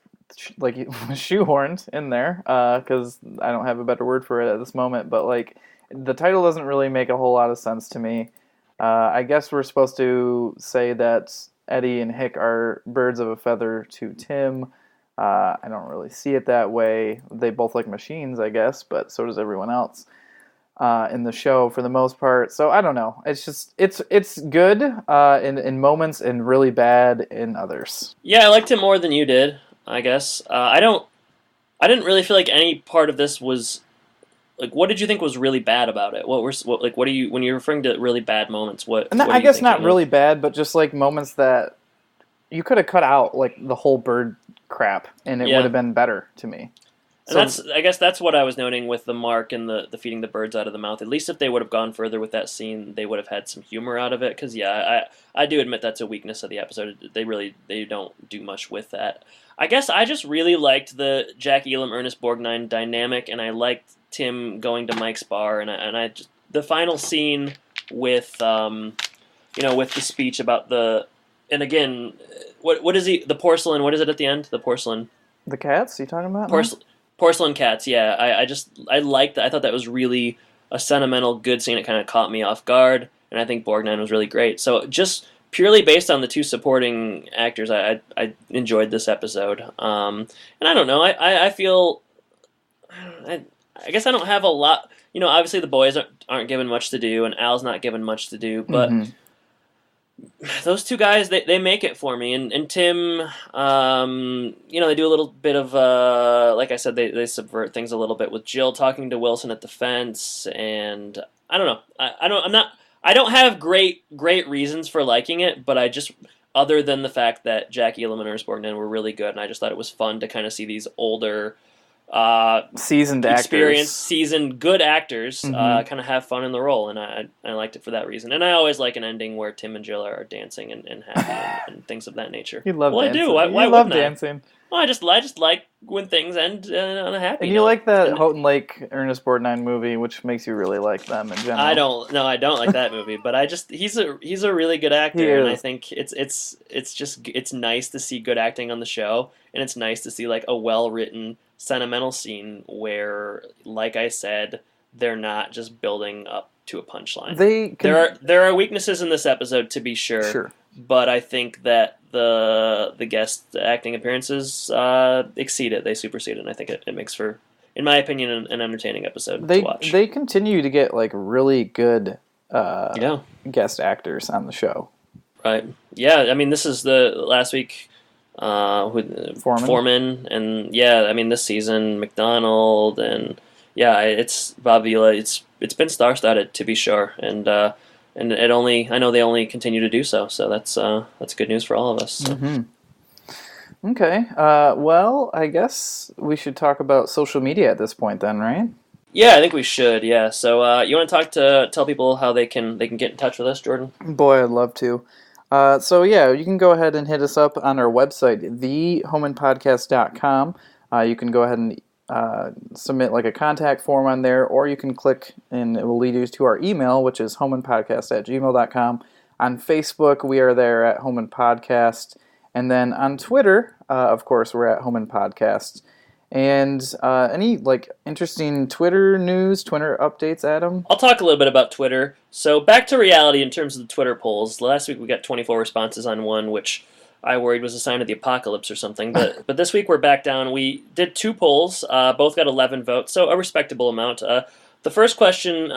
like shoehorned in there because I don't have a better word for it at this moment. But like the title doesn't really make a whole lot of sense to me. I guess we're supposed to say that Eddie and Hick are birds of a feather to Tim. I don't really see it that way. They both like machines, I guess, but so does everyone else in the show for the most part. So I don't know. It's just it's good in moments and really bad in others. Yeah, I liked it more than you did, I guess. I didn't really feel like any part of this was like. What did you think was really bad about it? What do you when you're referring to really bad moments? I guess not really bad, but just like moments that you could have cut out like the whole bird crap, and it would have been better to me. And I guess that's what I was noting with the mark and the feeding the birds out of the mouth. At least if they would have gone further with that scene, they would have had some humor out of it. Because I do admit that's a weakness of the episode. They don't do much with that. I guess I just really liked the Jack Elam Ernest Borgnine dynamic, and I liked Tim going to Mike's bar, and I just, the final scene with with the speech about the. And again, what is the porcelain? What is it at the end? The porcelain. The cats? You talking about? Porcelain cats. Yeah, I liked that. I thought that was really a sentimental, good scene. It kind of caught me off guard, and I think Borgnine was really great. So just purely based on the two supporting actors, I enjoyed this episode. And I don't know. I feel. I guess I don't have a lot. Obviously the boys aren't given much to do, and Al's not given much to do, but. Mm-hmm. Those two guys, they make it for me, and Tim, they do a little bit of, like I said, they subvert things a little bit with Jill talking to Wilson at the fence, and I don't know, I don't have great reasons for liking it, but I just, other than the fact that Jack Elam and Ernest Borgnine were really good, and I just thought it was fun to kind of see these older, seasoned experienced, seasoned, good actors kind of have fun in the role, and I liked it for that reason. And I always like an ending where Tim and Jill are dancing and happy and things of that nature. You love dancing. I do. Why love wouldn't dancing. Well, I just like when things end on a happy And you note. like that Houghton Lake Ernest Borgnine movie, which makes you really like them in general. I don't like that movie, but he's a really good actor, and I think it's nice to see good acting on the show, and it's nice to see like a well-written sentimental scene where, like I said, they're not just building up to a punchline. There are weaknesses in this episode, to be sure. But I think that the guest acting appearances exceed it. They supersede it, and I think it makes for, in my opinion, an entertaining episode to watch. They continue to get like really good guest actors on the show. Right. Yeah, I mean, this is the last week... Foreman, and this season McDonald, and it's Bob Vila. It's been star-studded, to be sure, and I know they only continue to do so. So that's good news for all of us. So. Mm-hmm. Okay. Well, I guess we should talk about social media at this point, then, right? Yeah, I think we should. Yeah. So you want to tell people how they can get in touch with us, Jordan? Boy, I'd love to. You can go ahead and hit us up on our website, thehomeimpodcast.com. You can go ahead and submit like a contact form on there, or you can click and it will lead you to our email, which is homeimpodcast@gmail.com. On Facebook, we are there at Home and Podcast. And then on Twitter, of course, we're at Home Impodcast. And any interesting Twitter news, Twitter updates, Adam? I'll talk a little bit about Twitter. So back to reality in terms of the Twitter polls. Last week we got 24 responses on one, which I worried was a sign of the apocalypse or something. But this week we're back down. We did 2 polls. Both got 11 votes, so a respectable amount. The first question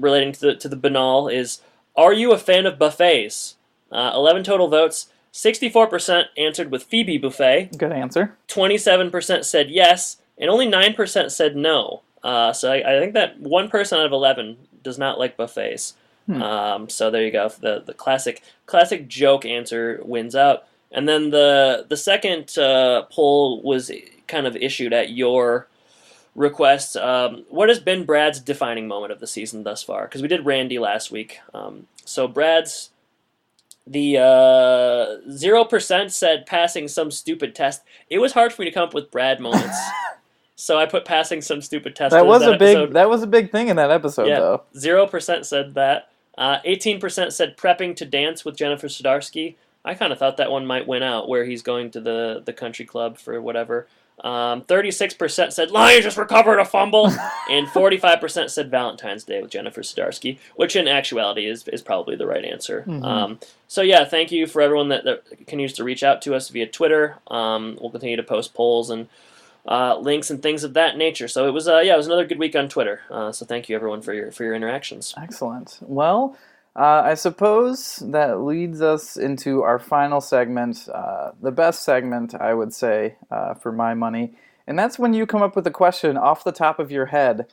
relating to the banal is, are you a fan of buffets? 11 total votes. 64% answered with Phoebe buffet. Good answer. 27% said yes, and only 9% said no. So I think that 1 person out of 11 does not like buffets. So there you go. The classic joke answer wins out. And then the second poll was kind of issued at your request. What has been Brad's defining moment of the season thus far? Because we did Randy last week. So Brad's... The 0% said passing some stupid test. It was hard for me to come up with Brad moments, so I put passing some stupid test. That was a big thing in that episode, though. 0% said that. 18% said prepping to dance with Jennifer Sudarsky. I kind of thought that one might win out, where he's going to the country club for whatever. 36% said Lions just recovered a fumble, and 45% said Valentine's Day with Jennifer Sudarsky, which in actuality is probably the right answer. So yeah, thank you for everyone that continues to reach out to us via Twitter. We'll continue to post polls and links and things of that nature. So it was another good week on Twitter. So thank you everyone for your interactions. Excellent. Well, I suppose that leads us into our final segment, the best segment, I would say, for my money. And that's when you come up with a question off the top of your head,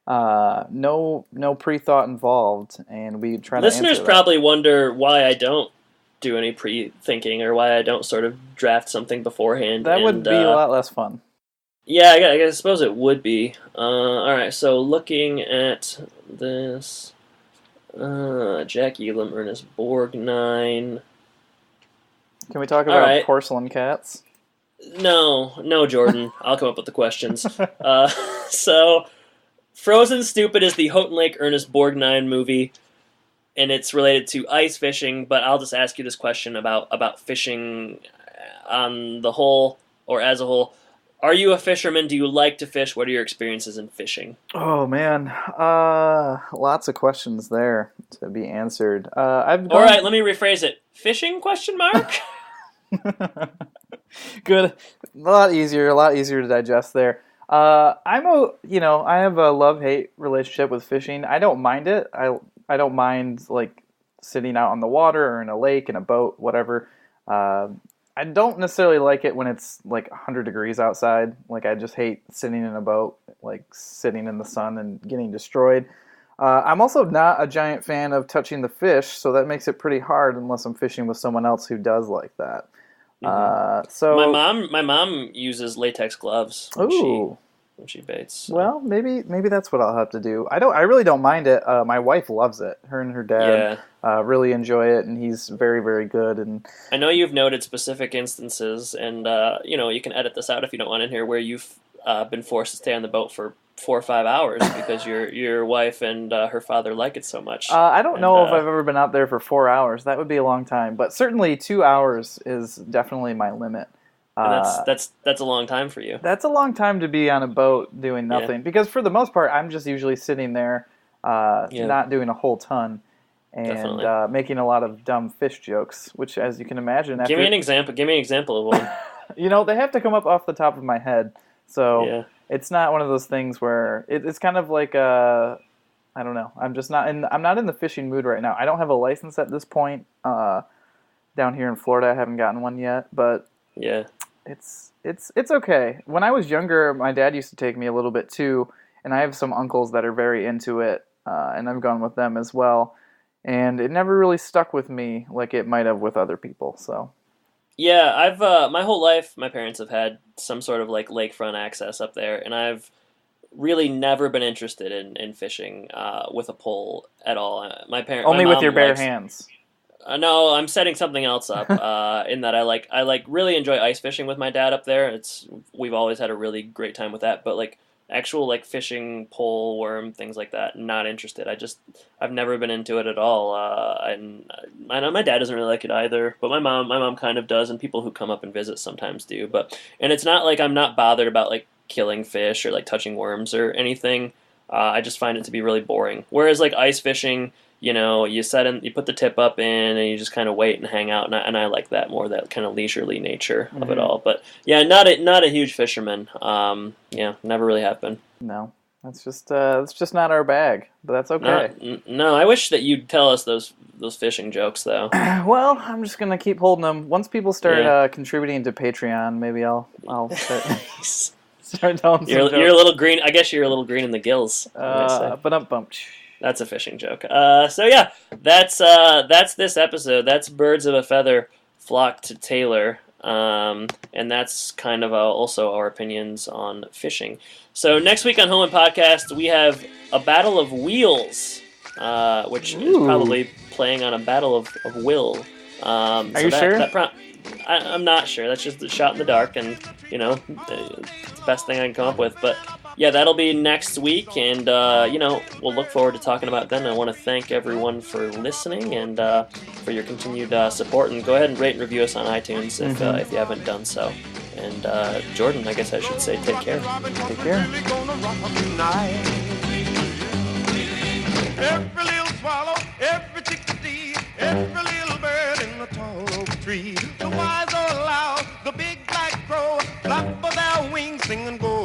no pre-thought involved, and we try to answer that. Listeners probably wonder why I don't do any pre-thinking, or why I don't sort of draft something beforehand. That would be a lot less fun. Yeah, I suppose it would be. All right, so looking at this... Jack Elam, Ernest Borgnine. Can we talk about porcelain cats? No, Jordan. I'll come up with the questions. So, Frozen Stupid is the Houghton Lake Ernest Borgnine movie, and it's related to ice fishing, but I'll just ask you this question about fishing on the whole, or as a whole. Are you a fisherman? Do you like to fish? What are your experiences in fishing? Oh, man. Lots of questions there to be answered. All right, let me rephrase it. Fishing, question mark? Good. A lot easier to digest there. I have a love-hate relationship with fishing. I don't mind it. I don't mind, sitting out on the water or in a lake, in a boat, whatever. I don't necessarily like it when it's 100 degrees outside. I just hate sitting in a boat, sitting in the sun and getting destroyed. I'm also not a giant fan of touching the fish, so that makes it pretty hard unless I'm fishing with someone else who does like that. So my mom uses latex gloves when she baits. Well, maybe that's what I'll have to do. I really don't mind it. My wife loves it. Her and her dad really enjoy it, and he's very, very good. And I know you've noted specific instances, and you can edit this out if you don't want in here, where you've been forced to stay on the boat for 4 or 5 hours because your wife and her father like it so much. I don't know if I've ever been out there for 4 hours. That would be a long time, but certainly 2 hours is definitely my limit. And that's a long time for you. That's a long time to be on a boat doing nothing, because for the most part, I'm just usually sitting there, not doing a whole ton, and making a lot of dumb fish jokes, which, as you can imagine... Give me an example of one. They have to come up off the top of my head, so it's not one of those things where... It's kind of like I don't know. I'm not in the fishing mood right now. I don't have a license at this point. Down here in Florida, I haven't gotten one yet, but... Yeah. It's okay. When I was younger, my dad used to take me a little bit too, and I have some uncles that are very into it, and I've gone with them as well. And it never really stuck with me like it might have with other people. So. Yeah, I've my whole life, my parents have had some sort of lakefront access up there, and I've really never been interested in fishing with a pole at all. Only with your bare hands. No, I'm setting something else up. In that I really enjoy ice fishing with my dad up there. We've always had a really great time with that. But actual like fishing pole, worm, things like that, not interested. I've never been into it at all. And I know my dad doesn't really like it either, but my mom kind of does, and people who come up and visit sometimes do. And it's not like I'm not bothered about like killing fish or like touching worms or anything. I just find it to be really boring. Whereas like ice fishing, you know, you put the tip up in, and you just kind of wait and hang out, and I like that more, that kind of leisurely nature of it all. But yeah, not a huge fisherman. Yeah, never really have been. No, that's just not our bag. But that's okay. No, I wish that you'd tell us those fishing jokes though. Well, I'm just gonna keep holding them. Once people start contributing to Patreon, maybe I'll start telling some jokes. You're a little green. I guess you're a little green in the gills. But I'm bumped. That's a fishing joke. So yeah, that's this episode. That's Birds of a Feather Flock to Taylor, and that's kind of also our opinions on fishing. So next week on Home Impodcast, we have a Battle of Wheels, which is probably playing on a Battle of Will. Are you sure? I'm not sure. That's just a shot in the dark, and you know, it's the best thing I can come up with. But yeah, that'll be next week, and you know, we'll look forward to talking about it then. I want to thank everyone for listening and for your continued support. And go ahead and rate and review us on iTunes if you haven't done so. And Jordan, I guess I should say, take care. Take care. Every little swallow, every chickadee, every little bird in the tall oak tree. The wise or loud, the big black crow, flap of their wings, sing and go.